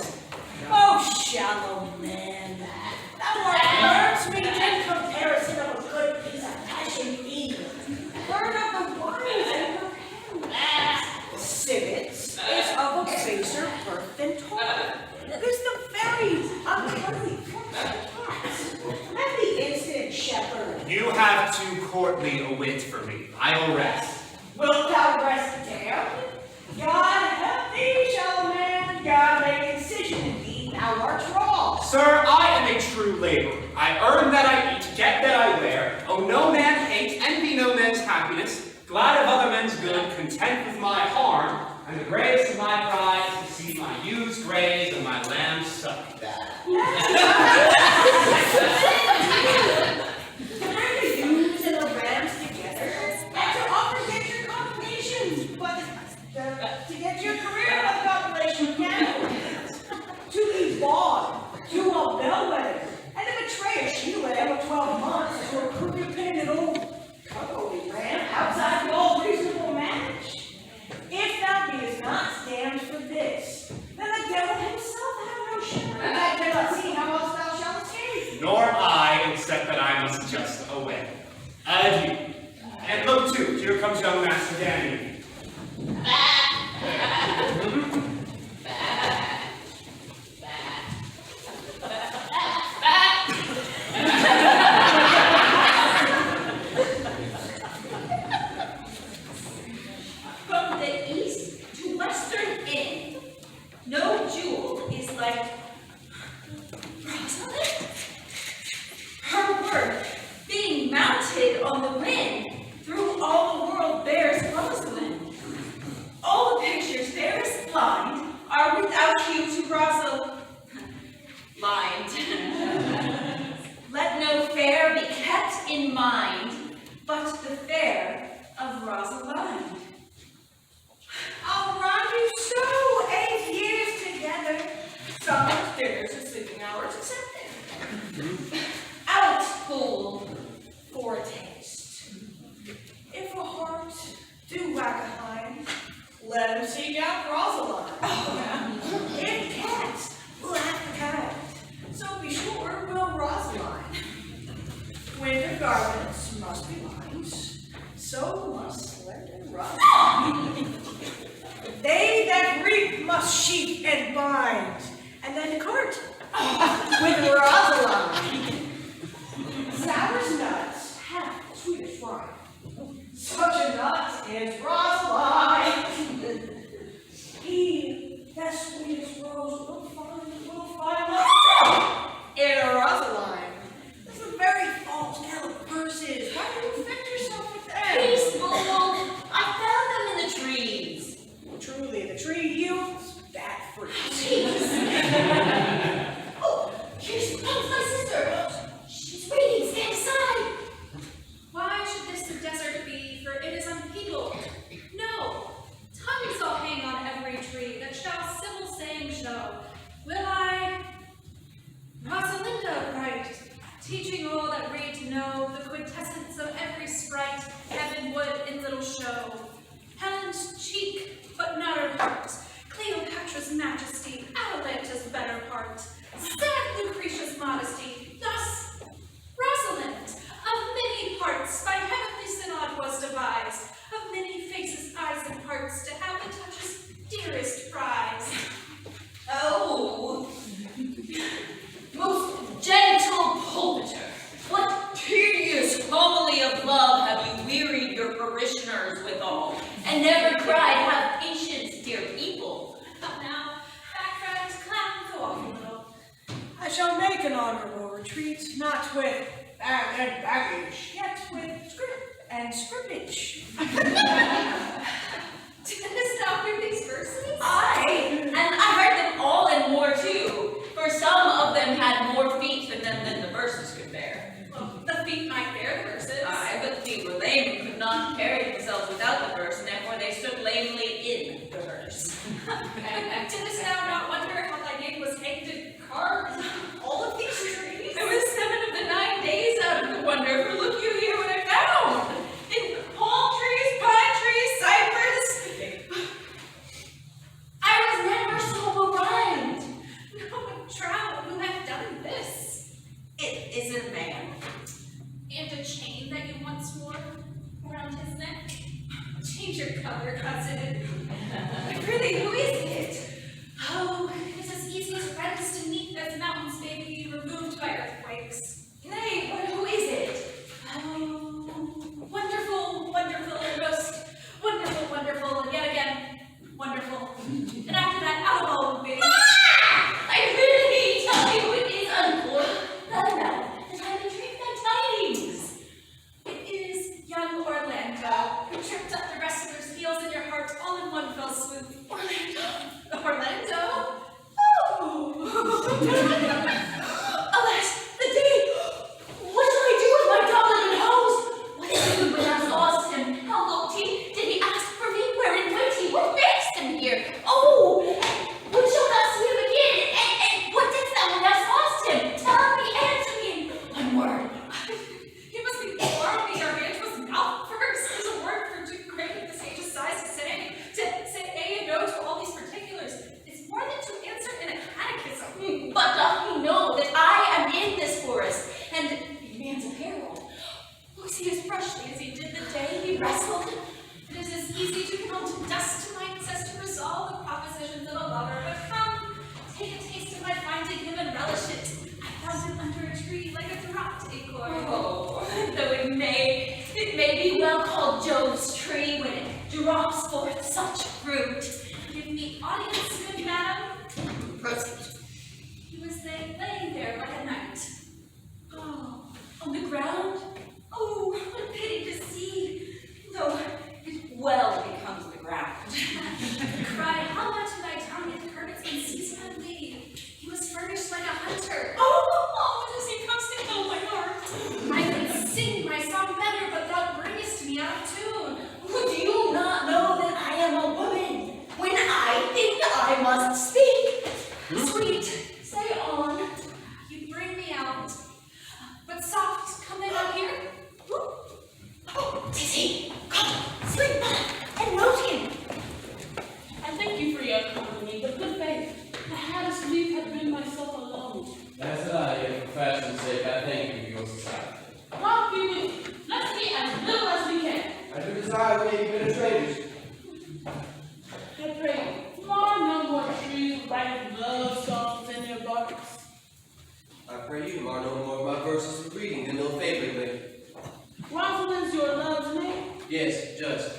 Oh, shallow man. Thou art burns me in comparison of a good piece of passion meat. Burn of the wines and her pen. Civets is of a baser birth than toil. Is the very uncourtly forms of cats. And the instant shepherd. You have too courtly a wit for me. I will rest. Wilt thou rest down? God help thee, shallow man. God make incision in thee. Thou art wrong. Sir, I am a true laborer. I earn that I eat, get that I wear. Owe no man hate, envy no man's happiness. Glad of other men's good, content with my harm. And the graves of my pride to see my ewes graze and my lambs suck. To bring the ewes and the rams together, and to offer get your congregations, but to get your career of compilation cattle, to be bought, to a bellwether, and to betray a sheep about you to Rosalind. Let no fair be kept in mind, but the fair of Rosalind. I'll run you so 8 years together. Summers, dinners, and sleeping hours accepted. Out, fool! For a taste. If a heart do wag a hind, let him seek out Rosalind. If cats will have the cat, so be sure will Rosalind. Winter garments must be lined, so must slender Rosalind. They that reap must sheep and bind, and then cart with Rosalind. Sour's nuts have the sweetest rind. Such a nut is Rosalind. He, that sweetest rose, will find love in a Rosalind. That's the very false gallant verses. Why do you infect yourself with them? Peaceful! I found them in the trees. Truly, the tree yields bad fruit. Oh, here comes my sister. She's reading. Stand aside. Why should this the desert be? For it is unpeopled. No, tongues I'll hang on every tree that shall civil saying show. Will I? Rosalinda bright, teaching all that read to know the quintessence of every sprite heaven would in little show. Helen's cheek, but not her heart. Cleopatra's majesty, Atalanta's better part. Sad Lucretia's modesty, thus Rosalind, of many parts by heavenly synod was devised, of many faces, eyes, and hearts, to have the touch's dearest prize. Oh, most gentle pulpiter, what tedious homily of love have you wearied your parishioners withal, and never cried, have patience, dear people. Come now, background clown, go off a little. I shall make an honorable retreat, not with bag and baggage, yet with scrip and scrimmage. Didst thou hear these verses? Aye, and I heard them all and more too, for some of them had more feet in them than the verses could bear. Well, the feet might bear the verses. Aye, but the feet were lame and could not carry themselves without the verse, and therefore they stood lamely in the verse. And didst thou not wonder how thy name was hanged and carved in all of these trees? It was 7 of the 9 days out of the wonder, for look you here what I found. In palm trees, pine trees, cypress. I was never so rhymed. No, but trow, who hath done this? It is a man. And a chain that you once wore around his neck? Change your color, cousin. Really, who is it? Oh, it is as easy as rents to meet as mountains may be removed by earthquakes. Nay, but who is it? Oh, wonderful, wonderful, and most wonderful, wonderful, and yet again, wonderful. And after that, out of all would be. I really tell you it is uncourt. Let now, that I may drink thy tidings. It is young Orlando, who tripped up the rest of their heels in your heart all in one fell swoop. Orlando? Oh! Alas, the day! What shall I do with my doublet and hose? What did I do when I lost him? How looked he? Did he ask for me? Wherein went he? What makes him here? Oh! We shall not see him again! And what didst thou when thou lost him? Tell me, answer me in one word. You must be born me your hand was mouth first. There's a word for too great at the sage's size to say A and no to all these particulars. It's more than to answer in a catechism. But doth he know that I am in this forest, and in man's apparel? Looks he as freshly as he did the day he wrestled. It is as easy to count dust to mites as to resolve the propositions of a lover. But come, take a taste of my finding him and relish it. I found him under a tree like a dropped acorn. Oh, though it may be well called Jove's tree when it drops forth such fruit. Give me audience, good madam. Proceed. He was laying there like a knight. Oh, on the ground? Oh, what a pity to see. Though it well becomes the ground. Cry, how much thy tongue it curves and sees I pray, mar no more trees writing love songs in their barks. I pray you mar no more of my verses of reading than they'll favorably. Rosalind's your love's name? Yes, just.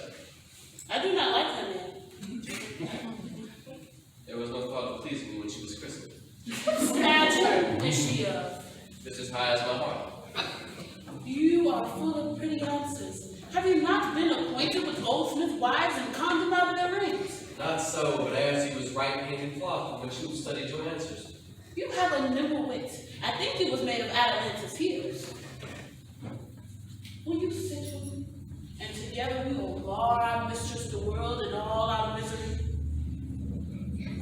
I do not like her name. There was no thought of pleasing me when she was christened. Stature, is she Just as high as my heart. You are full of pretty answers. Have you not been acquainted with goldsmith wives and conned them out of their rings? Not so, but as he was right painting cloth, when you studied your answers. You have a nimble wit. I think it was made of Adeline's heels. Will you sit with me? And together we will bar our mistress the world and all our misery.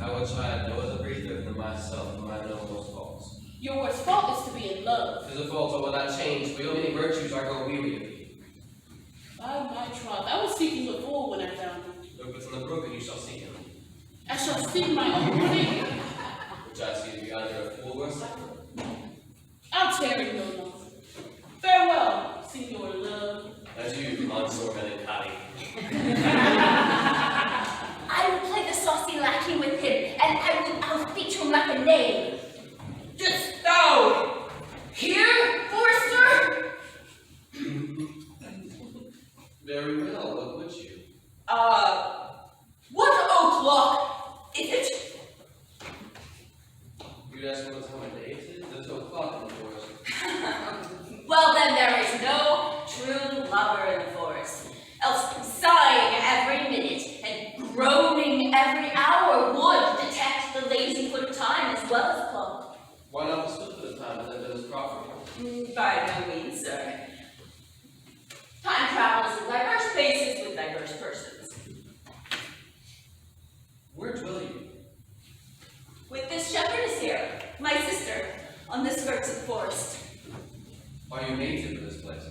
I wish I had no other breather than myself, and my no most faults. Your worst fault is to be in love. Tis a fault I will not change, for your many virtues are grown weary of me. By my troth, I was seeking the fool when I found him. Look what's in the brook, and you shall see him. I shall seek my own figure. Which I see to be either a fool or a sucker. I'll tarry no longer. Farewell, Signor Love. Adieu, Monsieur Melancholy. I will play the saucy lackey with him, and I'll speak to him like a knave. Didst thou hear, Forester? Very well, what would you? What o'clock is it? You'd ask me what time of day it is? There's no clock in the forest. Well, then there is no true lover in the forest, else sighing every minute and groaning every hour would detect the lazy foot of time as well as clock. Why not the swift of the time as that does proper? By no means, sir. Time travels in diverse places with diverse persons. Where dwell you? With this shepherdess here, my sister, on the skirts of the forest. Are you native of this place?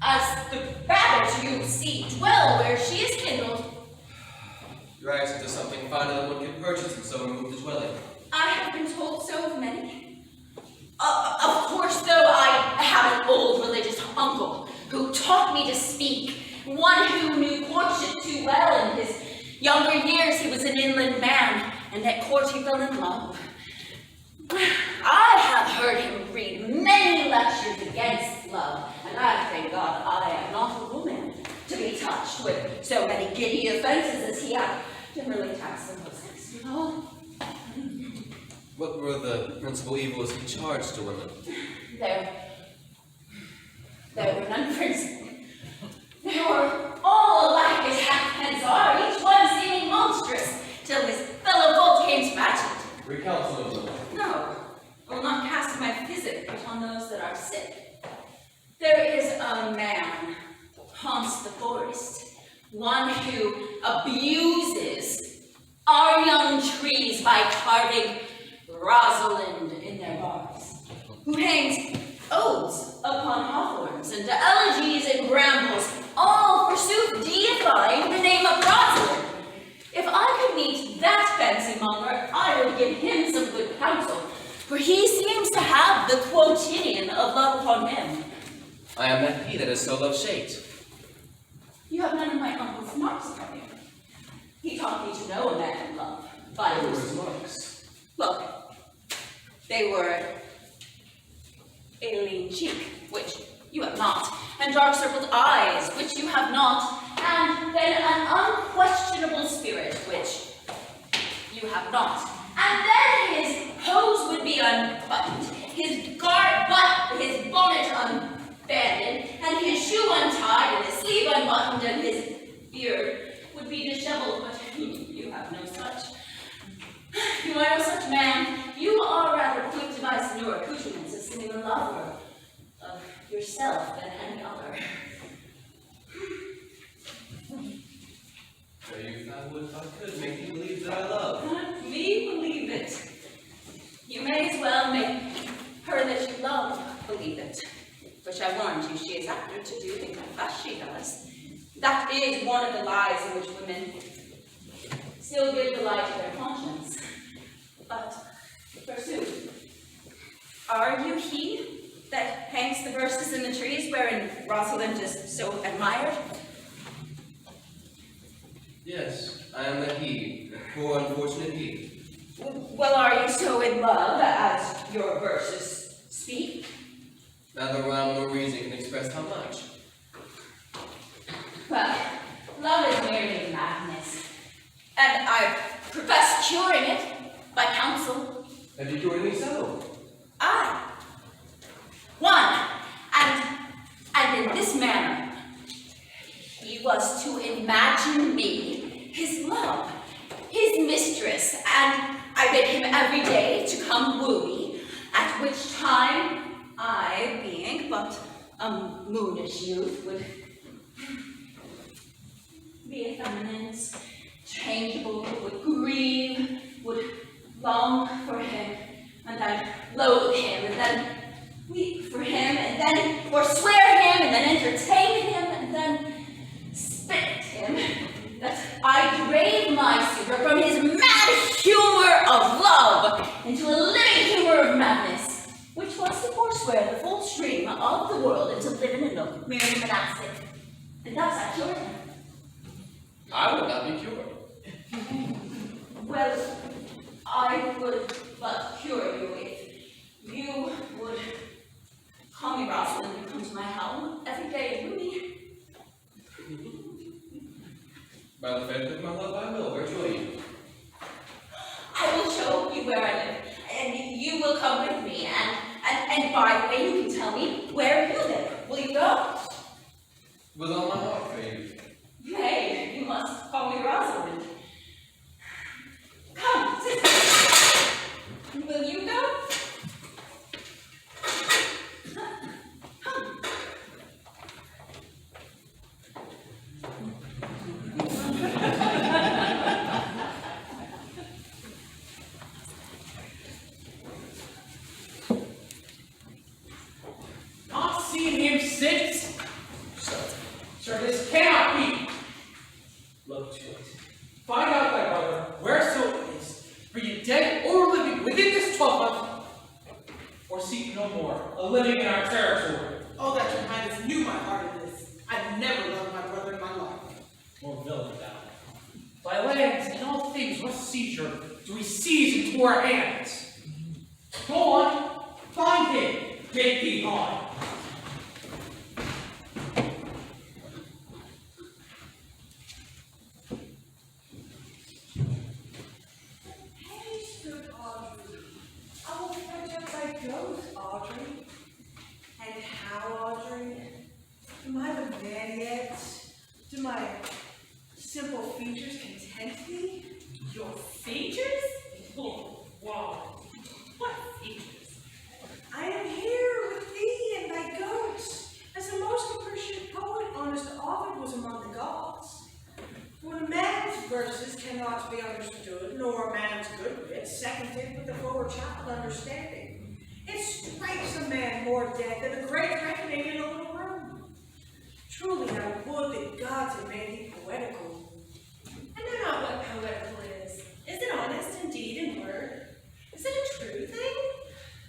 As the rabbit you see dwell where she is kindled. Your accent is something finer than one can purchase, and so remove the dwelling. I have been told so of many. Of course, though, I have an old religious uncle who taught me to speak, one who knew courtship too well. In his younger years, he was an inland man, and at court he fell in love. I have heard him read many lectures against love, and I thank God I am not a woman to be touched with so many giddy offenses as he had generally taxed them with sex. What were the principal evils he charged to women? There were none principal. They were all alike as halfpence are, each one seeming monstrous, till his fellow bolt came to match it. Recount some of them. No, will not cast my physic upon those that are sick. There is a man haunts the forest, one who abuses our young trees by carving Rosalind in their barks, who hangs odes upon hawthorns and elegies and brambles, all forsooth deifying the name of Rosalind. If I could meet that fancy monger, I would give him some good counsel, for he seems to have the quotidian of love upon him. I am that he that is so love-shaped. You have none of my uncle's marks upon you. He taught me to know a man in love by Who were his his marks? look. They were a lean cheek, which you have not, and dark-circled eyes, which you have not, and then an unquestionable spirit, which you have not. And then his hose would be unbuttoned, his bonnet unbanded, and his shoe untied, and his sleeve unbuttoned, and his beard would be disheveled, but you have no such. You are no such man. You are rather quick devised in your accoutrements of seeming a lover of yourself than any other. Fair youth, I would if I could make you believe that I love. Let me believe it. You may as well make her that you love believe it. Which I warned you, she is apt to do things like that she does. That is one of the lies in which women still give the lie to their conscience. But, forsooth, are you he that hangs the verses in the trees wherein Rosalind is so admired? Yes, I am the he, the poor unfortunate he. Well, are you so in love as your verses speak? Neither rhyme nor reason can express how much. Well, love is merely madness, and I profess curing it by counsel. Have you cured me so? I. One, and in this manner, he was to imagine me his love, his mistress, and I bid him every day to come woo me, at which time I, being but a moonish youth, would be effeminate, changeable, would grieve, would long for him, and then loathe him, and then weep for him, and then forswear him, and then entertain him, and then spit at him, that I drave my suitor from his mad humor of love into a living humor of madness, which was to forswear the full stream of the world and to live in a nook merely monastic. And thus I cured him. I would not be cured. Well, I would but cure you if you would call me Rosalind and come to my home every day and woo me. By the faith of my love, I will. Where will you? I will show you where I live, and you will come with me, and by the way, you can tell me where you live. Will you go? With all my heart, Phoebe. Nay, you must call me Rosalind. Come, sister. Will you go? Come. Not seen him since? Sir, this cannot be. Look to it. Find out thy brother, whereso it is, for you dead or living within this 12-month, or seek no more, a living in our territory. Oh, that your highness knew my heart in this. I've never loved my brother in my life. More villain thou. Thy lands and all things what seizure do we seize into our hands. Go on, find him, get thee on. Haste, good Audrey. I will fetch up thy ghost, Audrey. And how, Audrey? Am I the man yet? Do my simple features content thee? Your features? Oh, wow. What features? I am here with thee and thy goats, as the most appreciated poet, honest Ovid, was among the gods. For a man's verses cannot be understood, nor a man's good wit seconded with the fuller child understanding. It strikes a man more dead than a great reckoning in a little room. Truly, I would that gods had made thee poetical. I know not what poetical is. Is it honest indeed in word? Is it a true thing?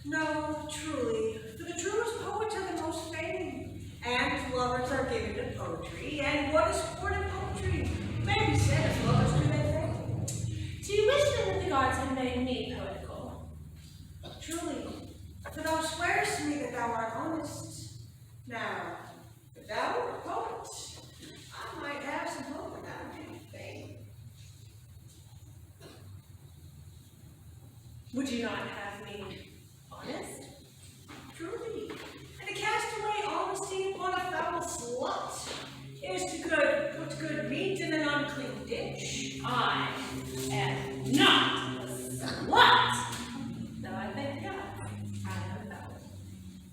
No, truly, for the truest poets are the most fame, and lovers are given to poetry, and what is sport in poetry may be said as lovers do their fame. Do you wish then that the gods had made me poetical? Truly, for thou swearest to me that thou art honest. Now, if thou were a poet, I might have some hope that thou did fame. Would you not have me honest? Truly, and to cast away honesty upon a foul slut is to put good meat in an unclean dish. I am not a slut. Though I thank God I am foul.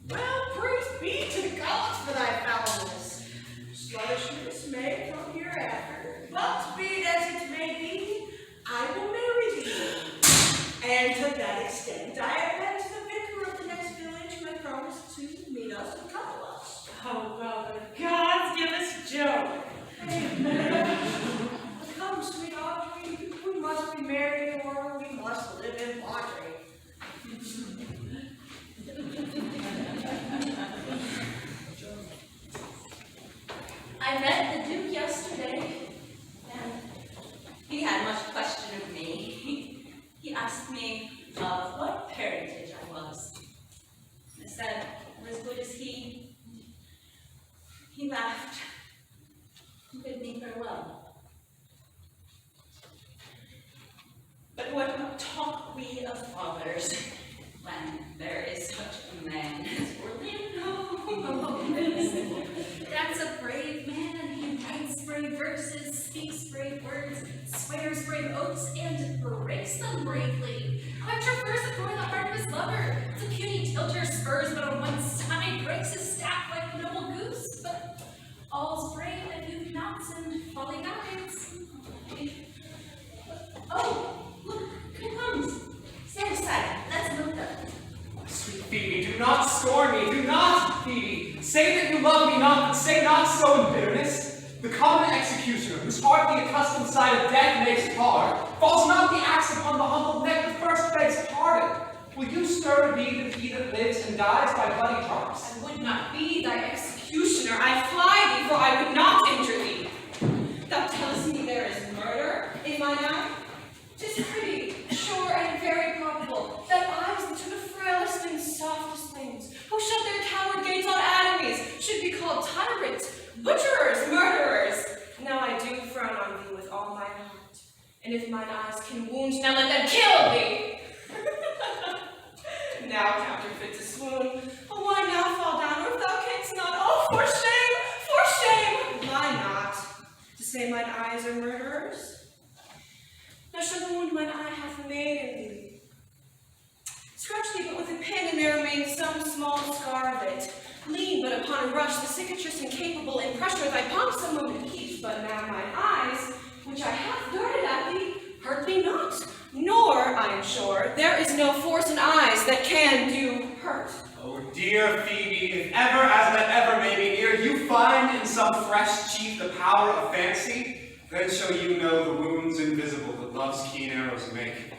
Well, praise be to the gods for thy foulness. Sluttishness may come hereafter, but be it as it may be, I will marry thee. And to that extent, I have met the vicar of the next village who had promised to meet us and couple us. Oh, well, the gods give us joy. Come, sweet Audrey, we must be married or we must live in pottery. I met the Duke yesterday, and he had not we of fathers, when there is such a man as Orlando? That's a brave man. He writes brave verses, speaks brave words, swears brave oaths, and breaks them bravely. Quick traverse before the heart of his lover. It's a puny tilter, spurs but on one side, breaks his staff like a noble goose, but all's brave and youth mounts and folly guides. Oh, look, here comes. Stand aside, let's move them. Sweet Phoebe, do not scorn me, do not, Phoebe. Say that you love me not, but say not so in bitterness. The common executioner, whose heart the accustomed sight of death makes hard, falls not the axe upon the humbled neck, but first begs pardon. Will you stir to be the he that lives and dies by bloody drops? I would not be thy executioner. I fly thee, for I would not injure thee. Thou tellest me there is murder in mine eye? 'Tis pretty, sure, and very probable, that eyes that to the frailest and softest things, who shut their coward gates on enemies, should be called tyrants, butcherers, murderers. Now I do frown on thee with all my heart, and if mine eyes can wound, now let them kill thee. Now counterfeit to swoon, oh why now fall down, or if thou canst not, oh for shame, lie not, to say mine eyes are murderers. Now shall the wound mine eye hath made in thee. Scratch thee but with a pin, and there remains some small scar of it. Lean but upon a rush, the cicatrice incapable in pressure thy palm some moment keeps, but now mine eyes, which I have darted at thee, hurt thee not. Nor, I am sure, there is no force in eyes that can do hurt. Oh, dear Phoebe, if ever, as that ever may be near, you find in some fresh cheek the power of fancy, then shall you know the wounds invisible that love's keen arrows make.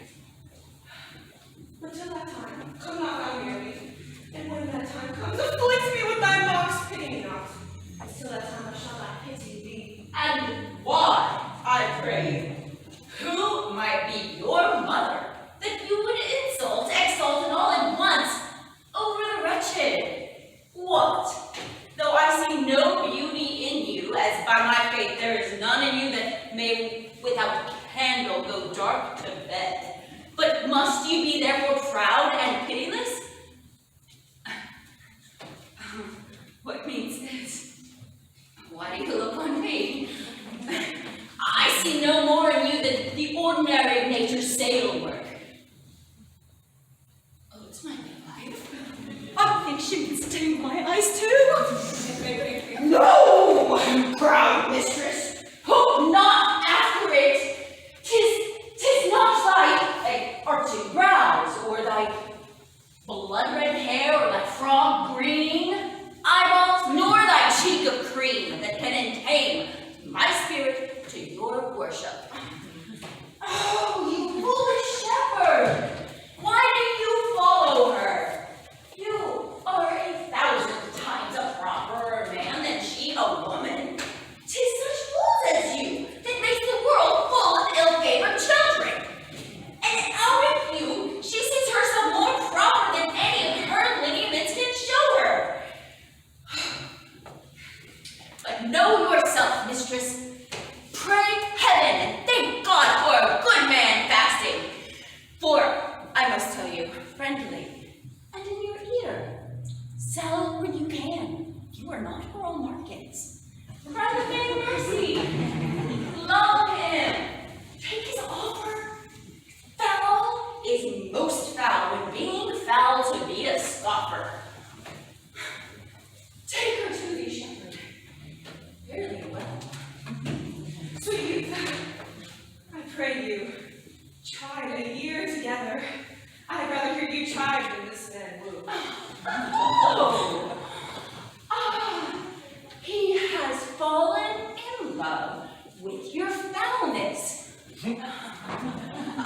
But till that time, come not thou near me, and when that time comes, afflict me with thy mocks, pity me not. Till that time I shall not pity thee. And why? I pray you. Who might be your mother, that you would insult, exalt, and all at once over the wretched? What? Though I see no beauty in you, as by my faith there is none in you that may without candle go dark to bed, but must you be therefore proud and pitiless? What means this? Why do you look on me? I see no more in you than the ordinary of nature's sail work. Oh, it's my midwife. I think she would sting my eyes too. No, proud mistress, hope not after it. Tis not thy arching brows, or thy blood-red hair, or thy frog-green eyeballs, nor thy cheek of cream that can entame my spirit to your worship. Oh, you foolish shepherd! Why do you follow her? You are 1,000 times a properer man than she a woman. 'Tis such fools as you that makes the world full of ill-favored children. And out of you, she sees herself more proper than any of her lineaments can show her. But know yourself, mistress. Pray heaven and thank God for a good man fasting. For, I must tell you, friendly, and in your ear, sell when you can. You are not her own markets. Rather beg mercy. Love him. Take his offer. Foul is most foul when being foul to be a scoffer. Take her to thee, shepherd. Fairly well. Sweet youth, I pray you, chide a year together. I'd rather hear you chide than this man woo. Oh! He has fallen in love with your foulness.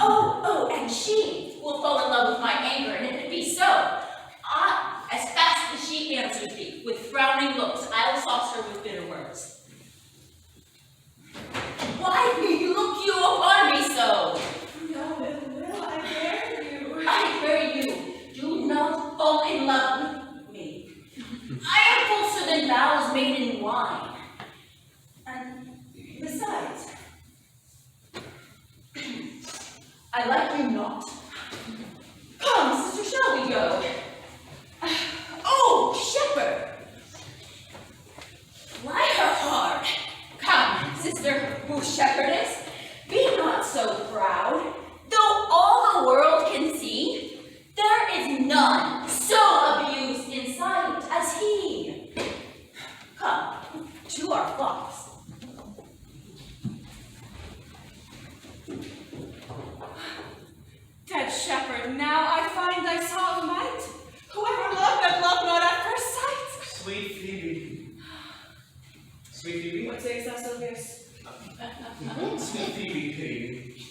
Oh, and she will fall in love with my anger, and if it be so, as fast as she answers me with frowning looks, I will sauce her with bitter words. Why do you look you upon me so? No ill will, I dare you. I pray you, do not fall in love with me. I am falser than vows made in wine. And besides, I like you not. shall we go? Oh, shepherd! Lie her hard. Come, sister, who shepherdess, be not so proud. Though all the world can see, there is none so abused in sight as he. Come, to our flocks. Dead shepherd, now I find I saw a might. Whoever loved that loved not at first sight. Sweet Phoebe. Sweet Phoebe? What sayest thou, Silvius? Sweet Phoebe, pity.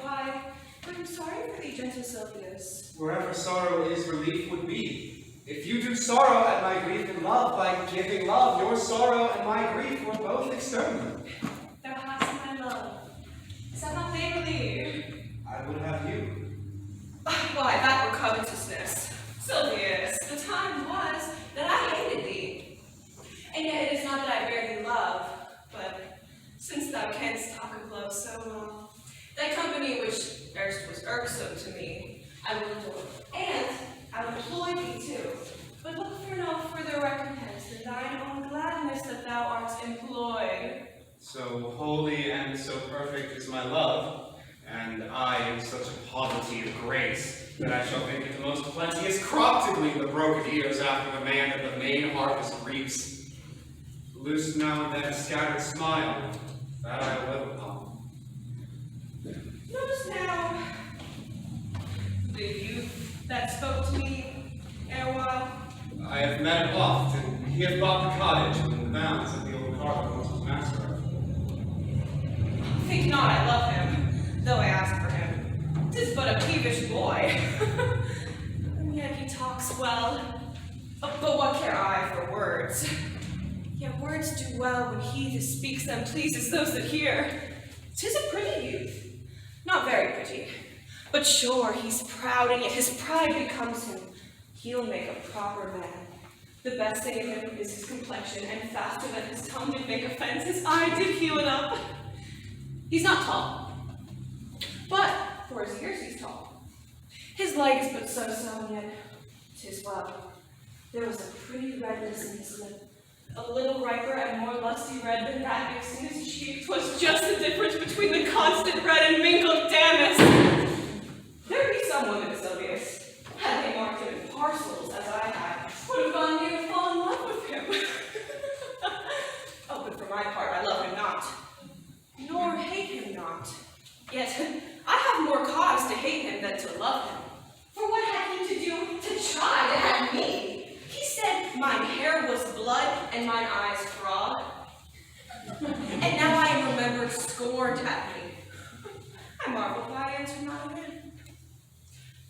Why, I'm sorry for thee, gentle Silvius. Wherever sorrow is, relief would be. If you do sorrow at my grief and love, by giving love, your sorrow and my grief were both exterminate. Thou hast my love. Set not favor thee. I would have you. Why, that were covetousness. Silvius, the time was that I hated thee. And yet it is not that I bear thee love, but since thou canst talk of love so well, thy company which erst was irksome to me, I will adore. And I will employ thee too, but look for no further recompense than thine own gladness that thou art employed. So holy and so perfect is my love, and I in such a poverty of grace, that I shall think it the most plenteous crop to glean the broken ears after the man that the main harvest reaps. Loose now and then a scattered smile, that I will live upon. Notice now the youth that spoke to me erewhile. I have met him oft, and he hath bought the cottage within the bounds that the old carver was his master of. Think not I love him, though I ask for him. 'Tis but a peevish boy. And yet he talks well. But what care I for words? Yet words do well when he that speaks them pleases those that hear. 'Tis a pretty youth. Not very pretty. But sure, he's proud, and yet his pride becomes him. He'll make a proper man. The best thing in him is his complexion, and faster than his tongue did make offense, his eye did heal it up. He's not tall, but for his years he's tall. His leg is but so-so, and yet 'tis well. There was a pretty redness in his lip, a little riper and more lusty red than that mixed in his cheek. 'Twas just the difference between the constant red and mingled damask. There be some women, Silvius, had they marked him in parcels as I had, would have gone near to fall in love with him. Oh, but for my part, I love him not, nor hate him not. Yet I have more cause to hate him than to love him. For what had he to do to try to have me? He said mine hair was blood and mine eyes fraud. And now I am remembered scorned at me. I marvel why I answer not again.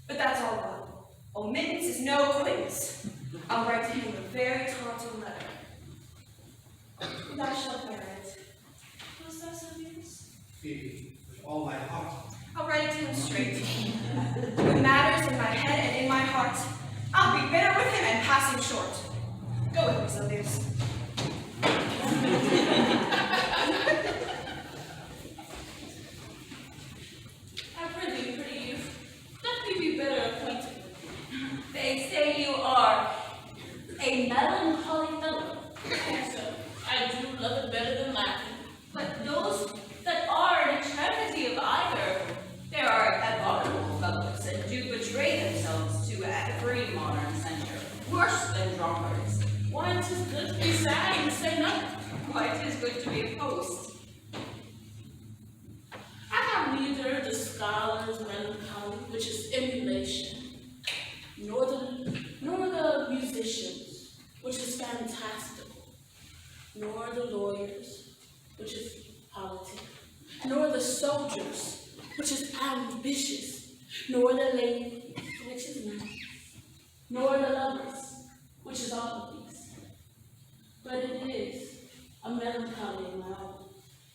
But that's all well. Omittance is no quittance. I'll write to him a very taunting letter. Thou shalt bear it. Was thou Silvius? Phoebe, with all my heart. I'll write it to him straight. With matters in my head and in my heart, I'll be bitter with him and pass him short. Go with me, Silvius. I prithee, pretty youth, let me be better acquainted with you. They say you are a melancholy fellow. So, I do love it better than laughing. But those that are an eternity of either, there are abominable fellows that do betray themselves to every modern censure, worse than drunkards. Why, 'tis good to be sad and say nothing. Why, 'tis good to be a host. I have neither the scholar's melancholy, which is emulation, nor the musicians, which is fantastical, nor the lawyers, which is politic, nor the soldiers, which is ambitious, nor the lady, which is nice, nor the lovers, which is all of these. But it is a melancholy now,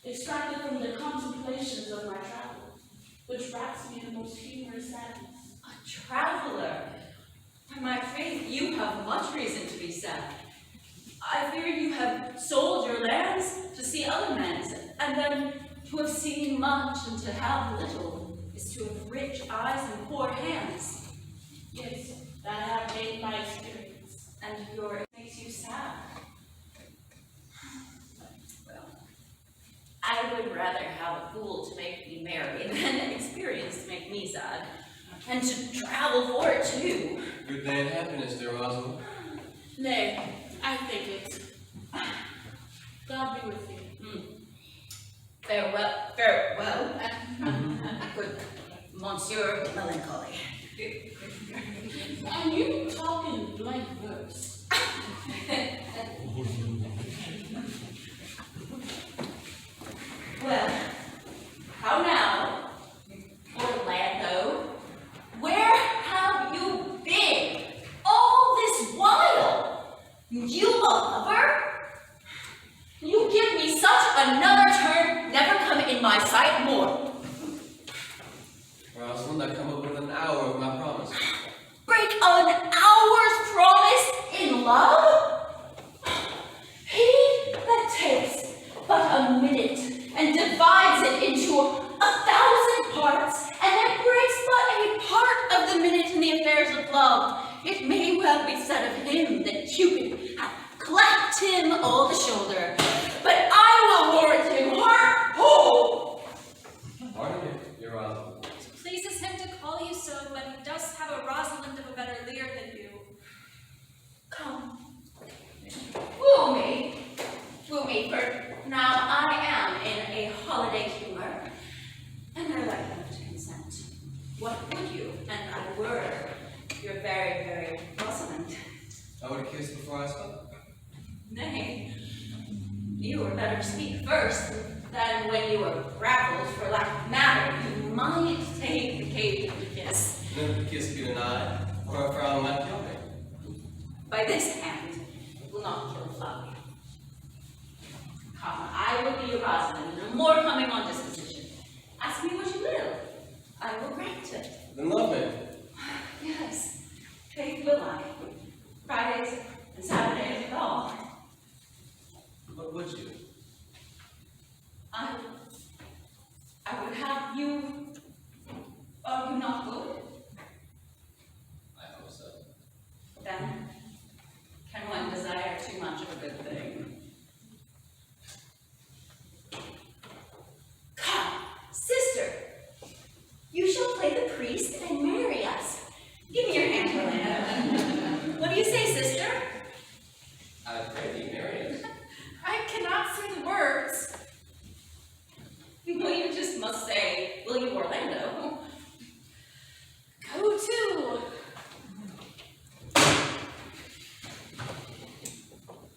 extracted from the contemplations of my travels, which wraps me in the most humorous sadness. A traveler. By my faith, you have much reason to be sad. I fear you have sold your lands to see other men's, and then to have seen much and to have little is to have rich eyes and poor hands. Yes, and it makes you sad. Well, I would rather have a fool to make me merry than an experience to make me sad. And to travel for it too. Good day and happiness, dear Rosalind. Nay, I think it. God be with you. Farewell, farewell. Good Monsieur Melancholy. And you talk in blank verse. Well, how now, Orlando? Where have you been all this while? You a lover? You give me such another turn, never come in my sight more. Rosalind, I come up with an hour of my promise. Break an hour's promise in love? He that takes but a minute and divides it into 1,000 parts, and then breaks but a part of the minute in the affairs of love, it may well be said of him that Cupid hath clapped him o'er the shoulder. But I will warrant him heart whole. Pardon me, dear Rosalind. It pleases him to call you so, but he does have a Rosalind of a better leer than you. Come, woo me, for now I am in a holiday humor, and I like enough to consent. What would you, and I were your very, very Rosalind? I would have kissed before I spoke. Nay, you were better speak first, than when you were grappled for lack of matter, you might take the occasion to kiss. Then if the kiss be denied, or a frown might kill me. By this hand, it will not kill Flavia. Come, I will be your Rosalind, no more coming on disposition. Ask me what you will, I will grant it. Then love me. Yes, faith will I. Fridays and Saturdays and all. What would you? I would have you. Are you not good? I hope so. Then, can one desire too much of a good thing? Come, sister, you shall play the priest and marry us. Give me your hand, Aliena. What do you say, sister? I pray thee, marry us. I cannot say the words. Well, you just must say, will you, Orlando? Go to.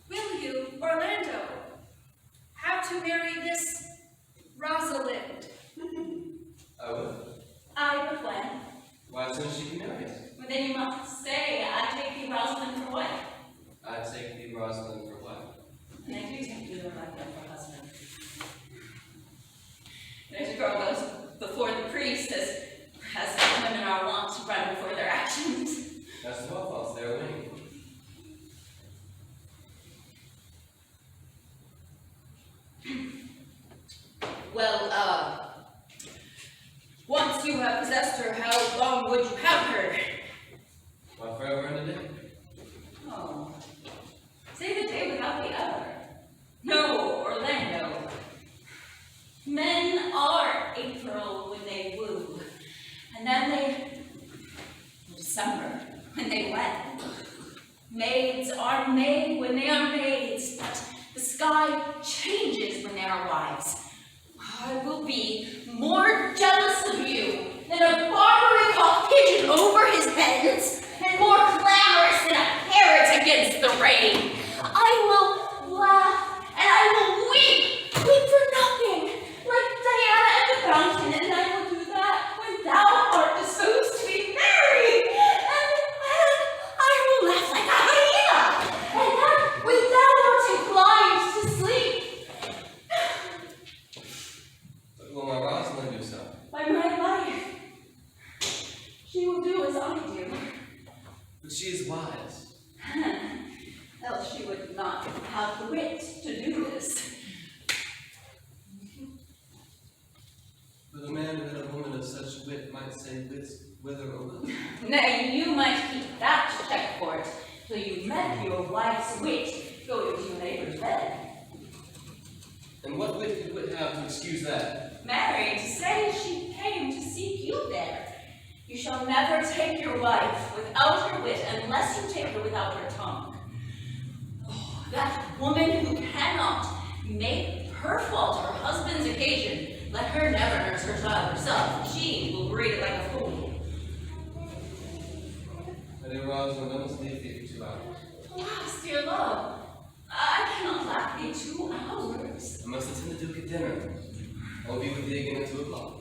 Will you, Orlando, have to marry this Rosalind? I would. I but when? Why, as soon as she can marry us. Well, then you must say, I take thee, Rosalind, for what? I take thee, Rosalind, for what? And I do take you, Orlando, for husband. There's a girl goes before the priest, as women are wont to run before their actions. That's the well, they're winning. Well, once you have possessed her, how long would you have her? Why, forever and a day. Oh, say the day without the other. No, Orlando. Men are April when they woo, and then they December when they wed. Maids are May when they are maids, but the sky changes when they are wives. I will be more jealous of you than a Barbary cock pigeon over his heads, and more clamorous than a parrot against the rain. I will laugh and I will weep for nothing, like Diana at the fountain, and I will do that when thou art disposed to be merry, and I will laugh like a hyena, and that when thou art inclined to sleep. But will my Rosalind do so? By my life, she will do as I do. But she is wise. Else she would not have the wit to do this. But a man and a woman of such wit might say whither or whither. Nay, you might keep that to check for it. So you met your wife's wit going to your neighbor's bed. And what wit could it have to excuse that? Married to say she came to seek you there. You shall never take your wife without her wit unless you take her without her tongue. Oh, that woman who cannot make her fault her husband's occasion, let her never nurse her child herself. She will breed it like a fool. Lady Rosalind, I must leave thee for 2 hours. Alas, dear love, I cannot lack thee 2 hours. I must attend the Duke at dinner. I will be with thee again at 2 o'clock.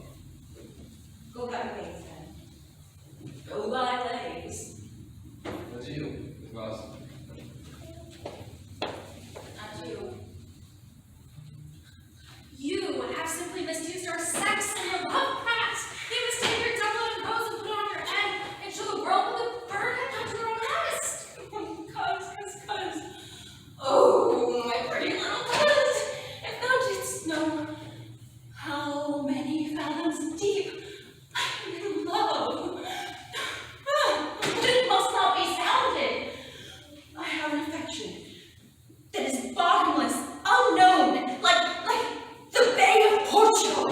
Go thy ways then. Go thy ways. Adieu, Rosalind. Adieu. You have simply misused our sex and your love craft. You must take your doublet and hose and put on your head and show the world what the bird had done to her own nest. Cuz. Oh, my pretty little cuz. If thou didst know how many fathoms deep I am in love. But it must not be sounded. I have an affection that is bottomless, unknown, like the Bay of Portugal.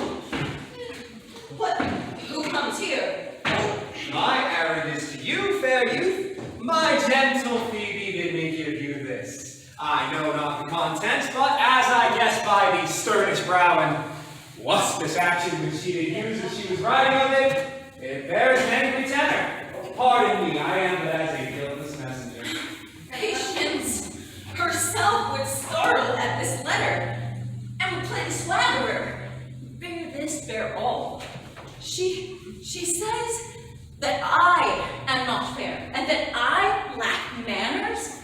What? Who comes here? My errand is to you, fair youth. My gentle Phoebe bid me give you this. I know not the contents, but as I guess by the sternish brow and waspish action which she did use as she was riding on it bears an angry tenor. Pardon me, I am but as a guiltless messenger. Patience herself would startle at this letter, and would play the swaggerer. Bear this, bear all. She says that I am not fair, and that I lack manners,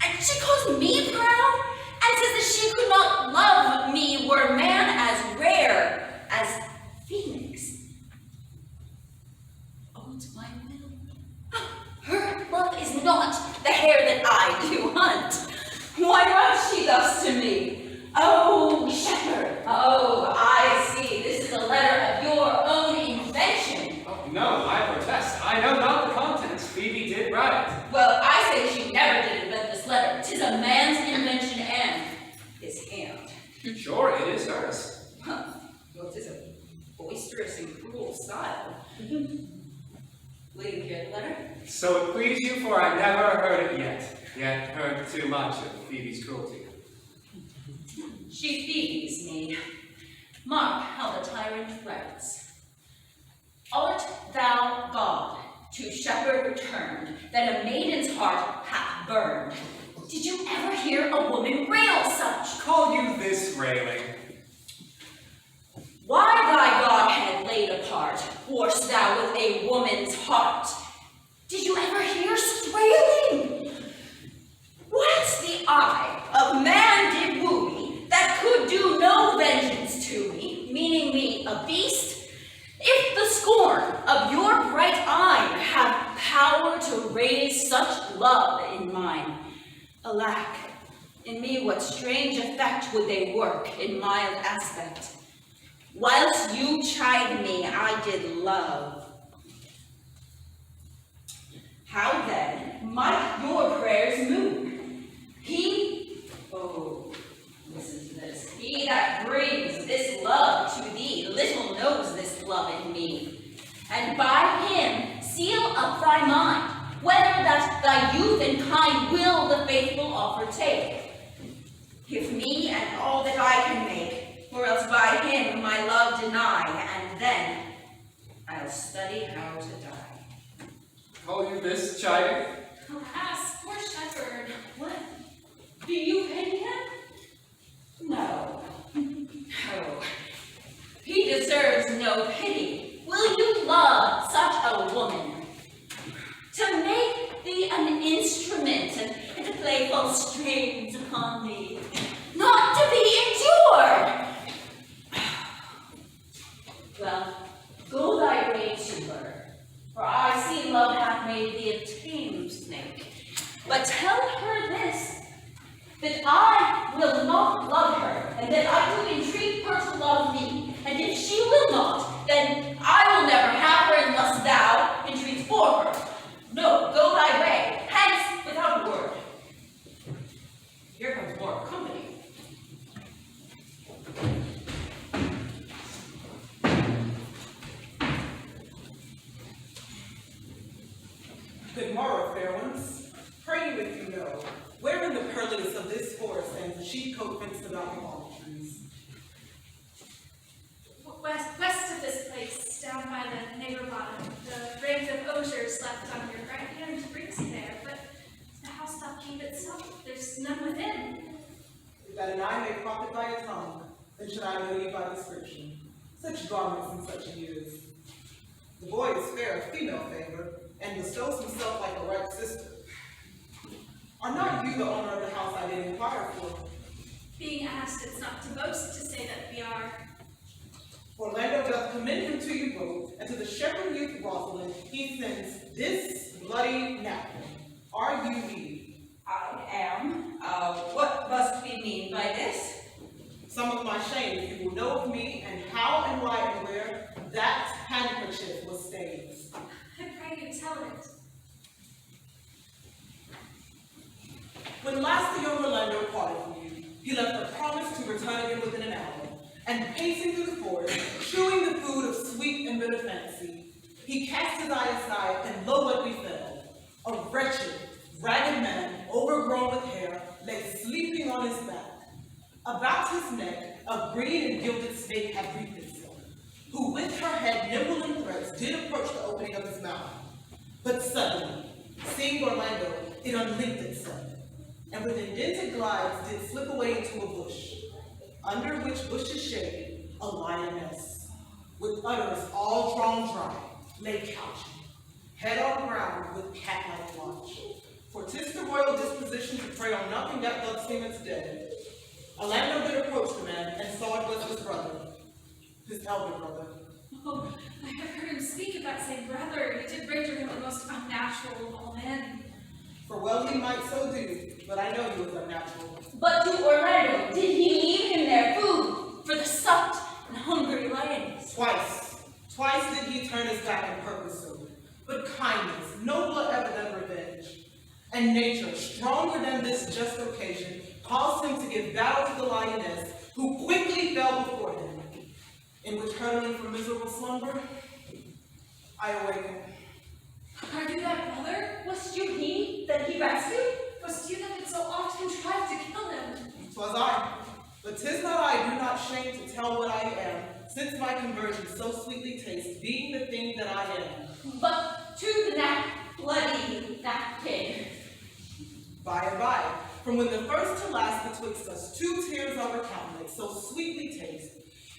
and she calls me proud, and says that she could not love me were man as rare as Phoenix. Oh, it's my will. Her love is not the hare that I do hunt. Why writes she thus to me? Oh, shepherd, oh, I see. This is a letter of your own invention. Oh, no, I protest. I know not the contents. Phoebe did write. Well, I say she never did invent this letter. 'Tis a man's invention and his hand. Sure, it is hers. Huh. Well, 'tis a boisterous and cruel style. Will you hear the letter? So it please you, for I never heard it yet heard too much of Phoebe's cruelty. She feeds me. Mark how the tyrant writes. Art thou God, to shepherd returned, that a maiden's heart hath burned? Did you ever hear a woman rail such? Call you this railing? Why thy Godhead laid apart, warst thou with a woman's heart? Did you ever hear such railing? What's the eye of man did woo me, that could do no vengeance to me, meaning me a beast? If the scorn of your bright eye have power to raise such love in mine, alack, in me what strange effect would they work in mild aspect? Whilst you chide me, I did love. How then might your prayers move? Listen to this. He that brings this love to thee little knows this love in me. And by him seal up thy mind, whether that thy youth and kind will the faithful offer take. Give me and all that I can make, or else by him my love deny, and then I'll study how to die. Call you this, chiding? Alas, poor shepherd. What? Do you pity him? No. No. He deserves no pity. Will you love such a woman? To make thee an instrument and to play false strings upon thee, not to be endured. Well, go thy way to her, for I see love hath made thee a tame snake. But tell her this, that I will not love her, and that I do entreat her to love me, and if she will not, then I will never have her unless thou entreats for her. No, go thy way, hence without a word. Good morrow, fair ones. Pray with you know, where in the purlieus of this forest stands the sheep coat fenced about the palm trees? West of this place, down by the neighbor bottom, the ranks of osiers left on your right hand brings you there, but the house doth keep itself. There's none within. That an eye may profit by a tongue, then should I know you by description. Such garments in such years. The boy is fair of female favor, and bestows himself like a right sister. Are not you the owner of the house I did inquire for? Being asked, it's not to boast to say that we are. Orlando doth commend him to you both, and to the shepherd youth Rosalind he sends this bloody napkin. Are you he? I am. What must we mean by this? Some of my shame, if you will know of me, and how and why and where that handkerchief was stained. I pray you tell it. When last the young Orlando parted from you, he left a promise to return again within an hour, and pacing through the forest, chewing the food of sweet and bitter fancy, he cast his eye aside, and lo what befell. A wretched, ragged man, overgrown with hair, lay sleeping on his back. About his neck, a green and gilded snake had wreathed itself, who with her head nimble in threats did approach the opening of his mouth. But suddenly, seeing Orlando, it unlinked itself, and with indented glides did slip away into a bush, under which bush's shade a lioness, with udders all drawn dry, lay couching, head on ground with cat-like watch. For 'tis the royal disposition to prey on nothing that doth seem its dead. Orlando did approach the man, and saw it was his brother, his elder brother. Oh, I have heard him speak of that same brother. He did render him the most unnatural of all men. For well he might so do, but I know he was unnatural. But to Orlando, did he leave him their food for the soft and hungry lions? Twice did he turn his back in purpose so, but kindness, nobler ever than revenge, and nature, stronger than this just occasion, caused him to give battle to the lioness, who quickly fell before him. In returning from miserable slumber, I awakened. Are you that brother? Was you he that he rescued? Was you that did so oft contrive to kill him? 'Twas I, but 'tis not I do not shame to tell what I am, since my conversion so sweetly tastes, being the thing that I am. But to the bloody napkin. By and by, from when the first to last betwixt us 2 tears on her countenance so sweetly taste,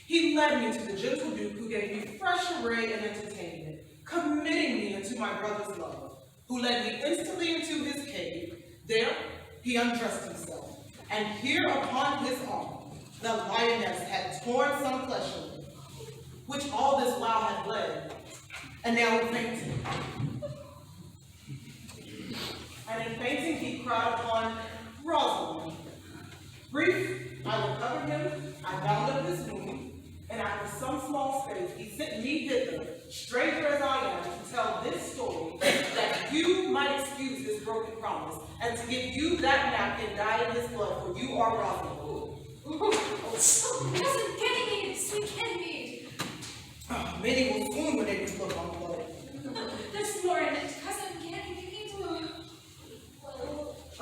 he led me to the gentle Duke who gave me fresh array and entertainment, committing me into my brother's love, who led me instantly into his cave. There he undressed himself, and here upon his arm the lioness had torn some flesh away, which all this while had bled, and now it fainted. And in fainting he cried upon Rosalind. Brief, I recovered him, I bound up his wound, and after some small space he sent me hither, stranger as I am, to tell this story, that you might excuse this broken promise, and to give you that napkin dyed in his blood, for you are Rosalind. Oh, cousin Ganymede, sweet Ganymede. Many will swoon when they look on blood. There's more in it, cousin Ganymede.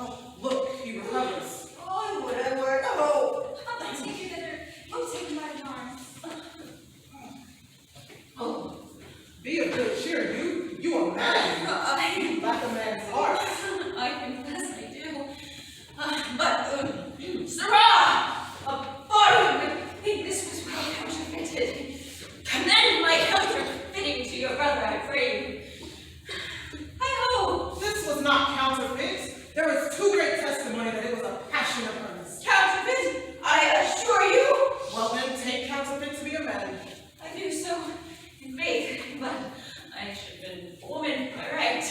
Oh, look, he recovers. Onward, onward, oh! I'll take you thither. Oh, take my arm. Oh, be of good cheer, you are mad. Like a man's heart. I confess I do. But, Sarah! Pardon, I think this was well counterfeited. Commend my counterfeiting to your brother, I pray you. Hi-ho! This was not counterfeit. There is too great testimony that it was a passion of hers. Counterfeit, I assure you. Well then, take counterfeit to be a man. I do so in faith, but I should have been a woman by right.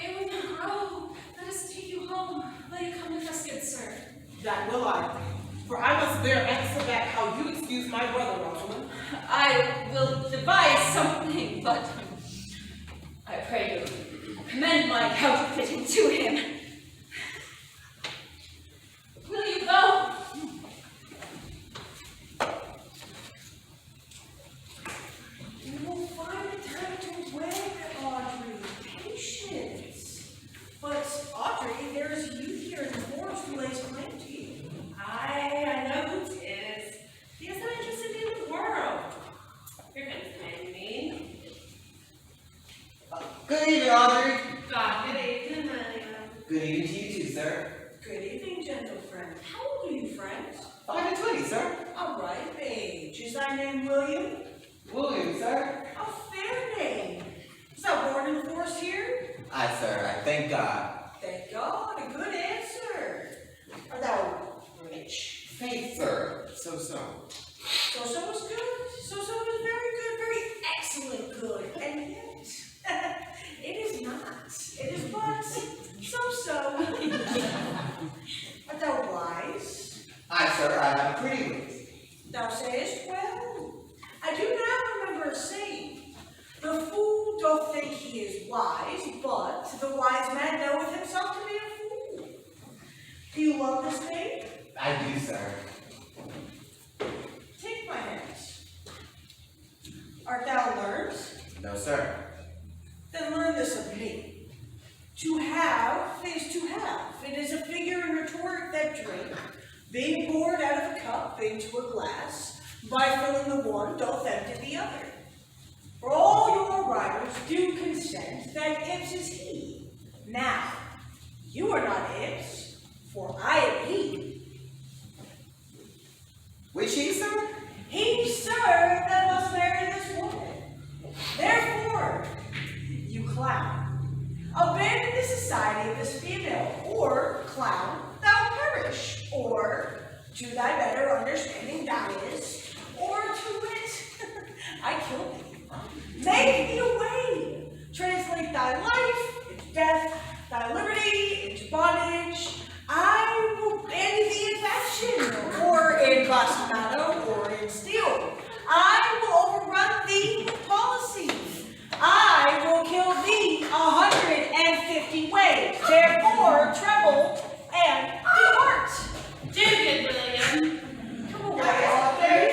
It would not grow. Let us take you home. Let you come with us, good sir. That will I. For I must bear answer back how you excuse my brother, Rosalind. I will devise something, but I pray you, commend my counterfeiting to him. Will you go? You will find a time to wed, Audrey. Good evening, Audrey. Good evening, Aliena. Good evening to you too, sir. Good evening, gentle friend. How old are you, friend? 5 and 20, sir. All right, age. Is thy name William? William, sir. A fair name. Is thou born in the forest here? Aye, sir. I thank God. Thank God, a good answer. Art thou rich? Faith, sir. So. So was good. So was very good, very excellent good. And yet, it is not. It is but so. Art thou wise? Aye, sir. I have a pretty wit. Thou sayest well. I do now remember a saying. The fool doth think he is wise, but the wise man knoweth himself to be a fool. Do you love this thing? I do, sir. Take my hand. Art thou learned? No, sir. Then learn this of me. To have is to have. It is a figure in rhetoric that drink, being poured out of a cup into a glass, by filling the one doth empty the other. For all your writers do consent that Ibs is he. Now, you are not Ibs, for I am he. Which he, sir? He, sir, that must marry this woman. Therefore, you clown, abandon the society of this female, or clown, thou perish, or to thy better understanding thou is, or to wit, I kill thee. Make thee away. Translate thy life into death, thy liberty into bondage. I will bandy thee in fashion, or in bastardo, or in steel. I will overrun thee with policy. I will kill thee 150 ways. Therefore, tremble and depart. Dig it, William. Come away, Audrey.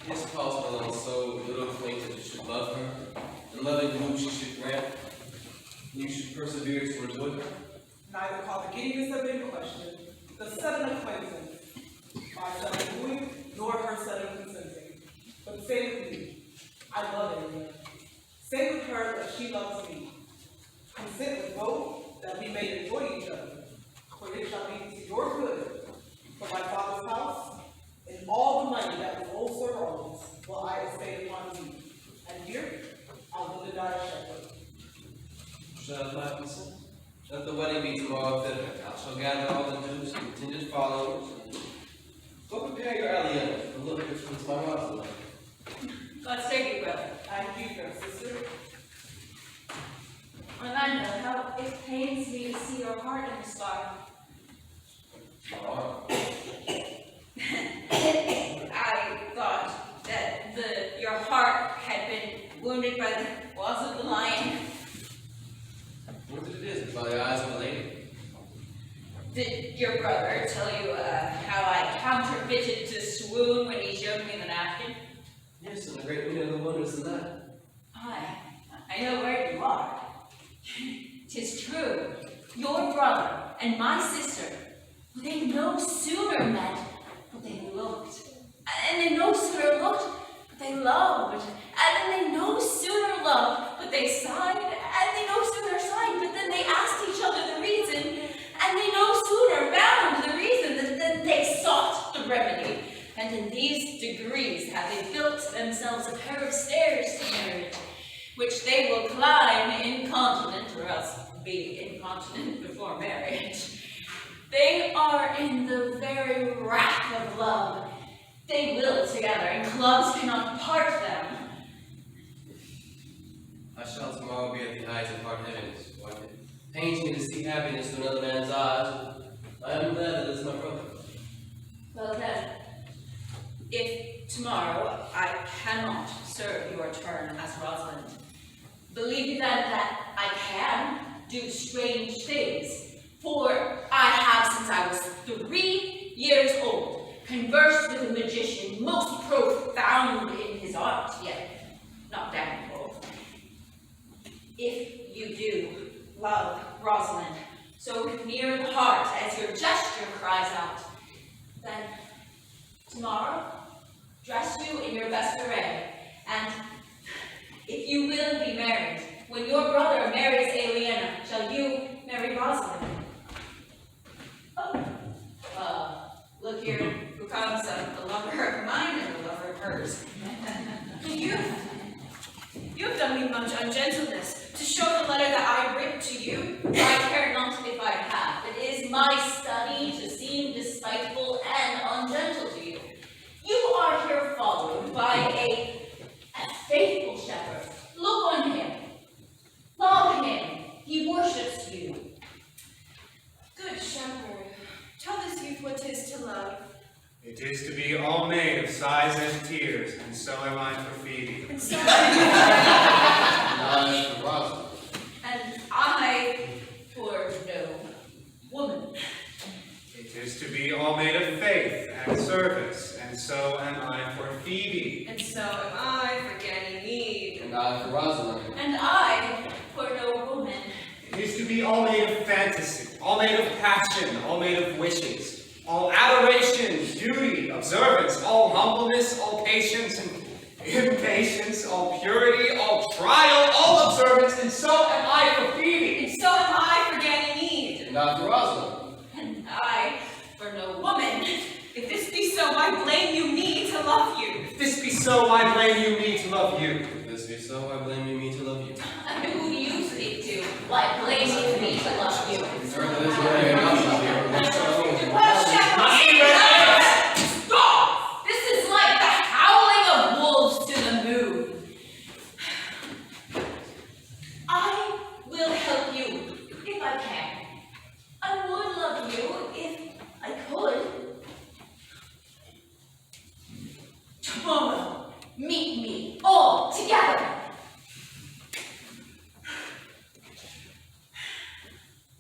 His cause alone so little acquainted you should love her, and loving whom she should grant, you should persevere to avoid her. Neither call the giddiness of in question, the sudden acquaintance, my sudden wooing, nor her sudden consenting. But say with me, I love Aliena. Say with her that she loves me. Consent with both that we may enjoy each other, for it shall be to your good, for my father's house, and all the money that was old Sir Rollins will I estate upon you. And here, I'll live and die a shepherd. Shall I consent? Let the wedding be tomorrow at dinner. I shall gather all the dukes and contingent followers. Go prepare your Aliena, and look which one's my Rosalind. God save you, brother. And you, fair sister. Orlando, how it pains me to see your heart in the star. I thought that your heart had been wounded by the claws of the lion. Wounded it is by the eyes of a lady. Did your brother tell you how I counterfeited to swoon when he showed me the napkin? Yes, and a great many other wonders than that. I know where you are. 'Tis true. Your brother and my sister, they no sooner met, but they looked. And they no sooner looked, but they loved. And then they no sooner loved, but they sighed. And they no sooner sighed, but then they asked each other the reason. And they no sooner found the reason than they sought the remedy. And in these degrees have they built themselves a pair of stairs to marriage, which they will climb incontinent, or else be incontinent before marriage. They are in the very wrath of love. They will together, and clubs cannot part them. I shall tomorrow be at the heights of hard heavens. For it pains me to see happiness through another man's eyes. I am glad that it is my brother. Well then, if tomorrow I cannot serve your turn as Rosalind, believe then that I can do strange things, for I have since I was 3 years old conversed with a magician most profound in his art, yet not damnable. If you do love Rosalind so near the heart as your gesture cries out, then tomorrow dress you in your best array, and if you will be married, when your brother marries Aliena, shall you marry Rosalind? Oh, look here, who comes a lover of mine and a lover of hers. You've done me much ungentleness to show the letter that I writ to you. I care not if I have. It is my study to seem despiteful and ungentle to you. You are here followed by a faithful shepherd. Look on him. Love him. He worships you. Good shepherd, tell this youth what 'tis to love. It is to be all made of sighs and tears, and so am I for Phoebe. And so And I for Rosalind. And I for no woman. It is to be all made of faith and service, and so am I for Phoebe. And so am I for Ganymede. And I for Rosalind. And I for no woman. It is to be all made of fantasy, all made of passion, all made of wishes, all adoration, duty, observance, all humbleness, all patience and impatience, all purity, all trial, all observance, and so am I for Phoebe. And so am I for Ganymede. And I for Rosalind. And I for no woman. If this be so, I blame you me to love you. If this be so, I blame you me to love you. If this be so, I blame you me to love you. And who do you speak to? Why blame you me to love you? Turn this way, and I'll love you. Well, shepherd, Stop! This is like the howling of wolves to the moon. I will help you if I can. I would love you if I could. Tomorrow, meet me all together.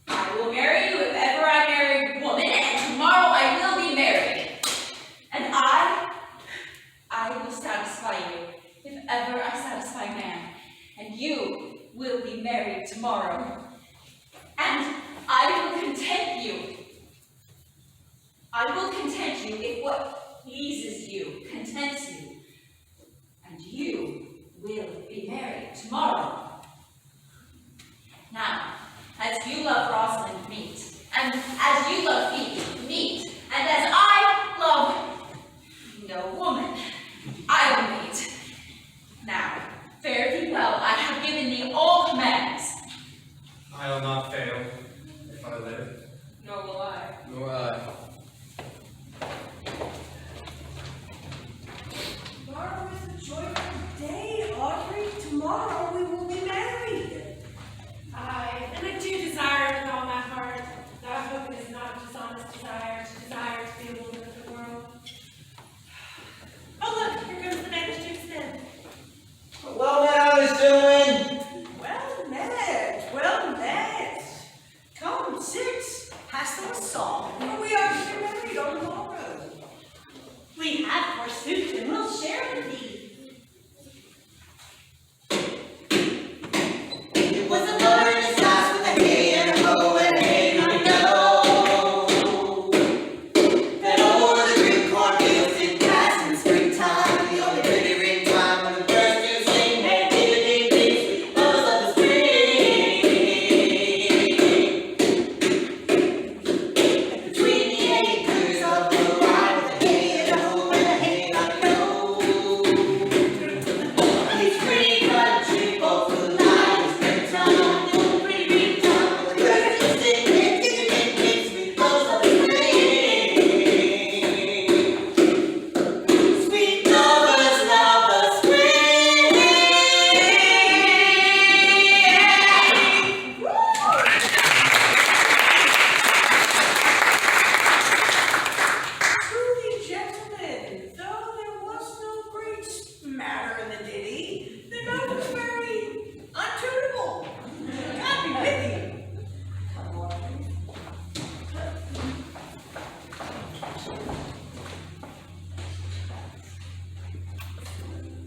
I will marry you if ever I marry a woman, and tomorrow I will be married. And I will satisfy you if ever I satisfy man, and you will be married tomorrow. And I will content you. I will content you if what pleases you contents you, and you will be married tomorrow. Now, as you love Rosalind, meet, and as you love Phoebe, meet, and as I love no woman, I will meet. Now, fare thee well, I have given thee all commands. I will not fail if I live. nor will I. Nor I. Tomorrow is a joyful day, Audrey. Tomorrow we will be married. Aye, and I do desire it with all my heart, though I hope it is not a dishonest desire to be a woman of the world.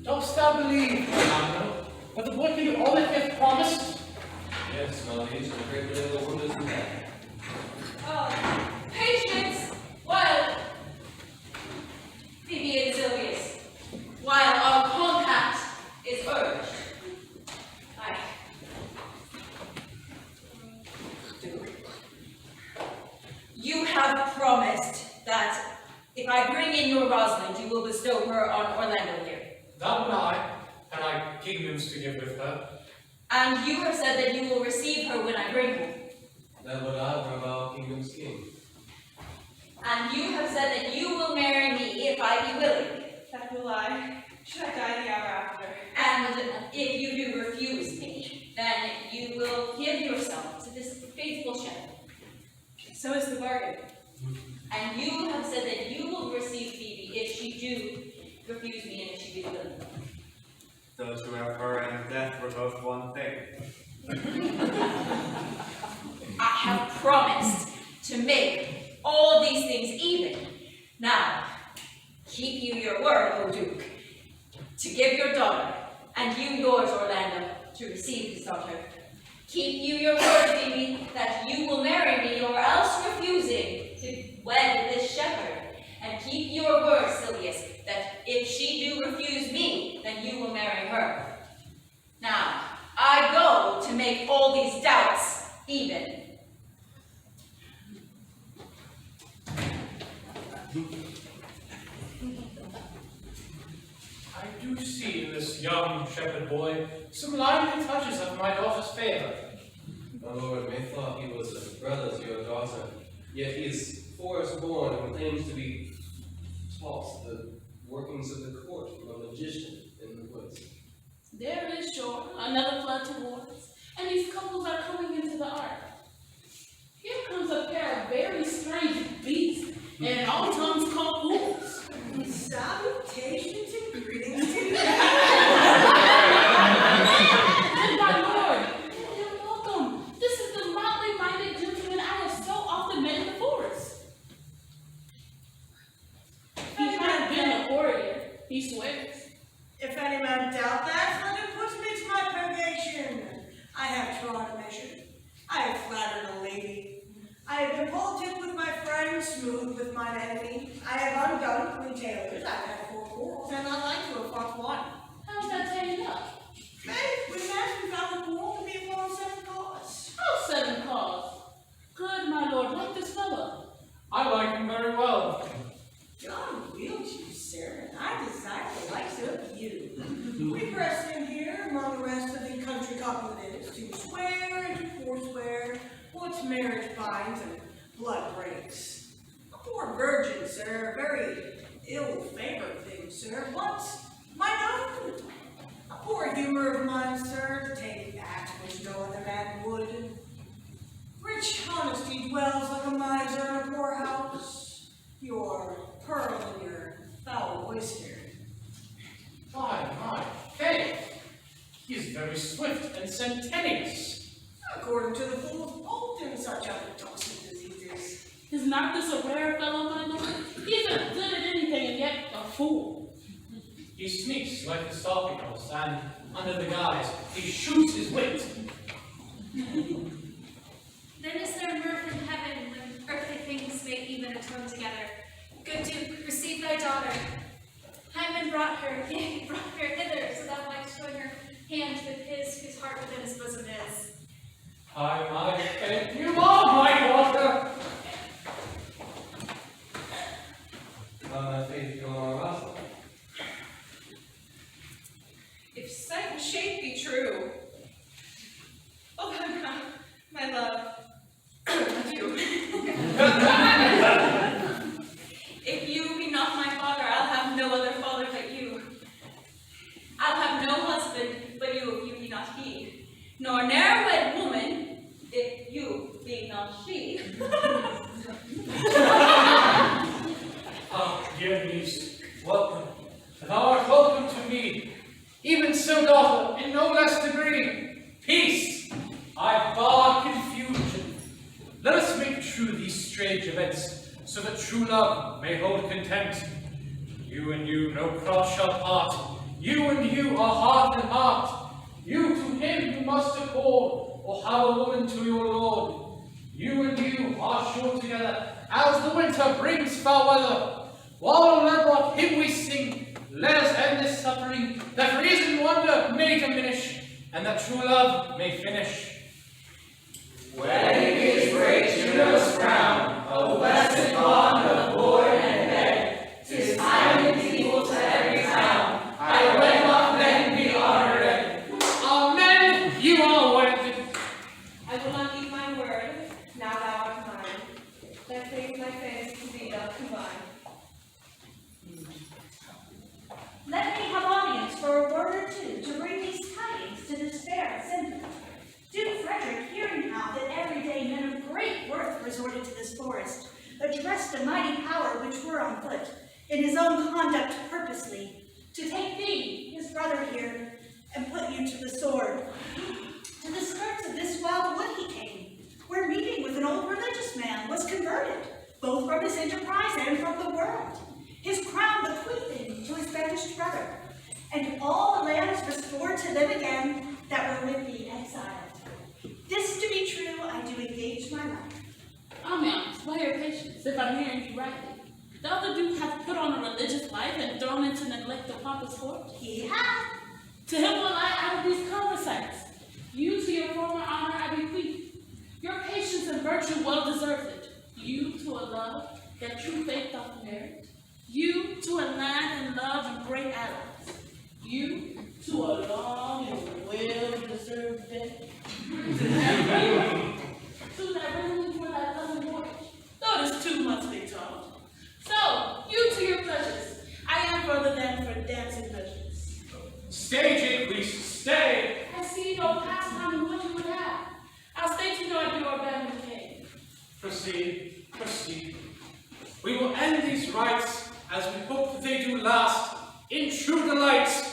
Dost thou believe, Fernando, that the boy can do all that he hath promised? Yes, my liege, and a great many other wonders do that. Patience, while Phoebe and Silvius, while our compact is urged. You have promised that if I bring in your Rosalind, you will bestow her on Orlando here. That would I, and I kingdoms to give with her. And you have said that you will receive her when I bring her. That would I, for our kingdom's king. And you have said that you will marry me if I be willing. That will I. Should I die the hour after? And if you do refuse me, then you will give yourself to this faithful shepherd. So is the bargain. And you have said that you will receive Phoebe if she do refuse me and if she be willing. Those who have her and death were both one thing. I have promised to make all these things even. Now, keep you your word, O Duke, to give your daughter, and you yours, Orlando, to receive his daughter. Keep you your word, Phoebe, that you will marry me, or else refusing to wed this shepherd. And keep your word, Silvius, that if she do refuse me, then you will marry her. Now, I go to make all these doubts even. I do see in this young shepherd boy some lively touches of my daughter's favor. My lord, methought he was a brother to your daughter, yet he is forest born and claims to be taught the workings of the court from a magician in the woods. There is sure another flood towards, and these couples are coming into the ark. Here comes a pair of very strange beasts, and all tongues call fools. Salutations and greetings to you. And my lord, you're welcome. This is the motley-minded gentleman I have so often met in the forest. He has been a warrior, he swears. If any man doubt that, let him put me to my purgation. I have trod a measure. I have flattered a lady. I have been politic with my friend, smooth with mine enemy. I have undone 3 tailors. I've had 4 quarrels, and I'd like to have fought 1. How's that taken up? Faith, we met and found the quarrel to be upon 7 cause. Oh, 7 cause. Good, my lord, like this fellow. I like him very well. God wields you, sir, and I desire the likes of you. We press in here among the rest of the country coupleters to swear and to forswear what's marriage binds and blood breaks. A poor virgin, sir, a very ill-favored thing, sir, but mine own. A poor humor of mine, sir, to take that which no other man would. Rich honesty dwells like a miser in a poor house. Your pearl in your foul oyster. My faith! He is very swift and centennious. According to the fool's bolt and such other toxic diseases. Is not this a rare fellow, my lord? He isn't good at anything and yet a fool. He sneaks like the stalking-horse, and under the guise, he shoots his wit. Then is there mirth in heaven when earthly things may even atone together. Good Duke, receive thy daughter. Hymen brought her hither, so thou mightst join her hand with his, whose heart within his bosom is. My faith, you are my daughter! My faith, you are Rosalind. If sight and shape be true. Oh, my love. Adieu. If you be not my father, I'll have no other father but you. I'll have no husband but you if you be not he, nor ne'er wed woman if you be not she. Ah, dear niece, welcome. Thou art welcome to me. Even so, daughter, in no less degree. Peace! I bar confusion. Let us make true these strange events, so that true love may hold content. You and you no cross shall part, You and you are heart and heart. You to him you must accord, or have a woman to your lord. You and you are sure together, as the winter brings foul weather. While on Ledrock hymn we sing, let us end this suffering, that reason wonder may diminish, and that true love may finish. Wedding is great Juno's crown, a blessed bond of boy and bed. 'Tis time and equal to every town. I wedlock then be honored. Amen, you are wedded. I will not keep my word, now thou art mine. Thy faith, my fancy to thee doth combine. Let me have audience for a word or two to bring these tidings to this fair assembly. Duke Frederick, hearing how that everyday men of great worth resorted to this forest, addressed a mighty power which were on foot, in his own conduct purposely, to take thee, his brother here, and put you to the sword. To the skirts of this wild wood he came, where meeting with an old religious man was converted, both from his enterprise and from the world. His crown bequeathing to his banished brother, and all the lands restored to them again that were with thee exiled. This to be true, I do engage my life. Amiens, by your patience, if I'm hearing you rightly, the other Duke hath put on a religious life and thrown into neglect the Papa's court. He hath. To him will I out of these conversites. You to your former honor I bequeath. Your patience and virtue well deserves it. You to a love that true faith doth merit. You to a land and love and great allies. You to a long and well-deserved death. And you to that remedy for that loving voyage, though it is too much be told. So, you to your pleasures. I am further than for dancing pleasures. Stay, Jaques, stay. I see no pastime in what you would have. I'll stay to know I do our band in cave. Proceed, proceed. We will end these rites as we hope that they do last in true delights.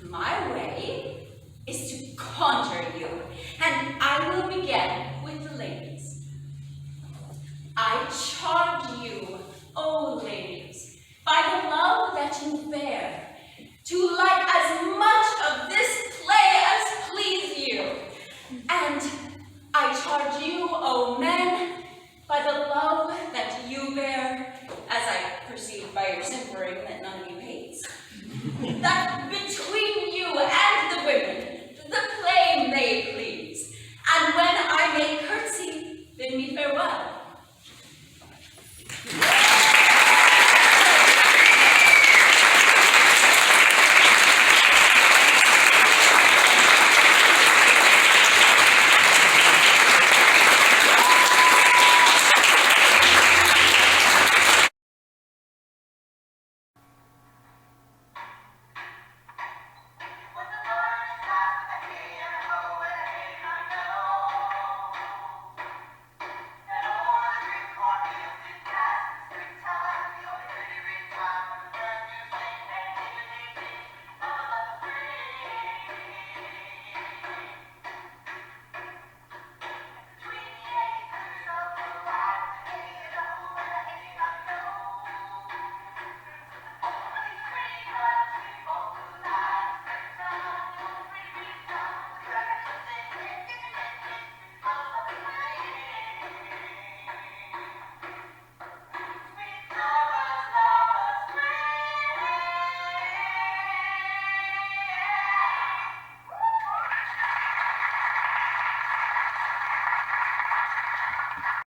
My way is to conjure you, and I will begin with the lady.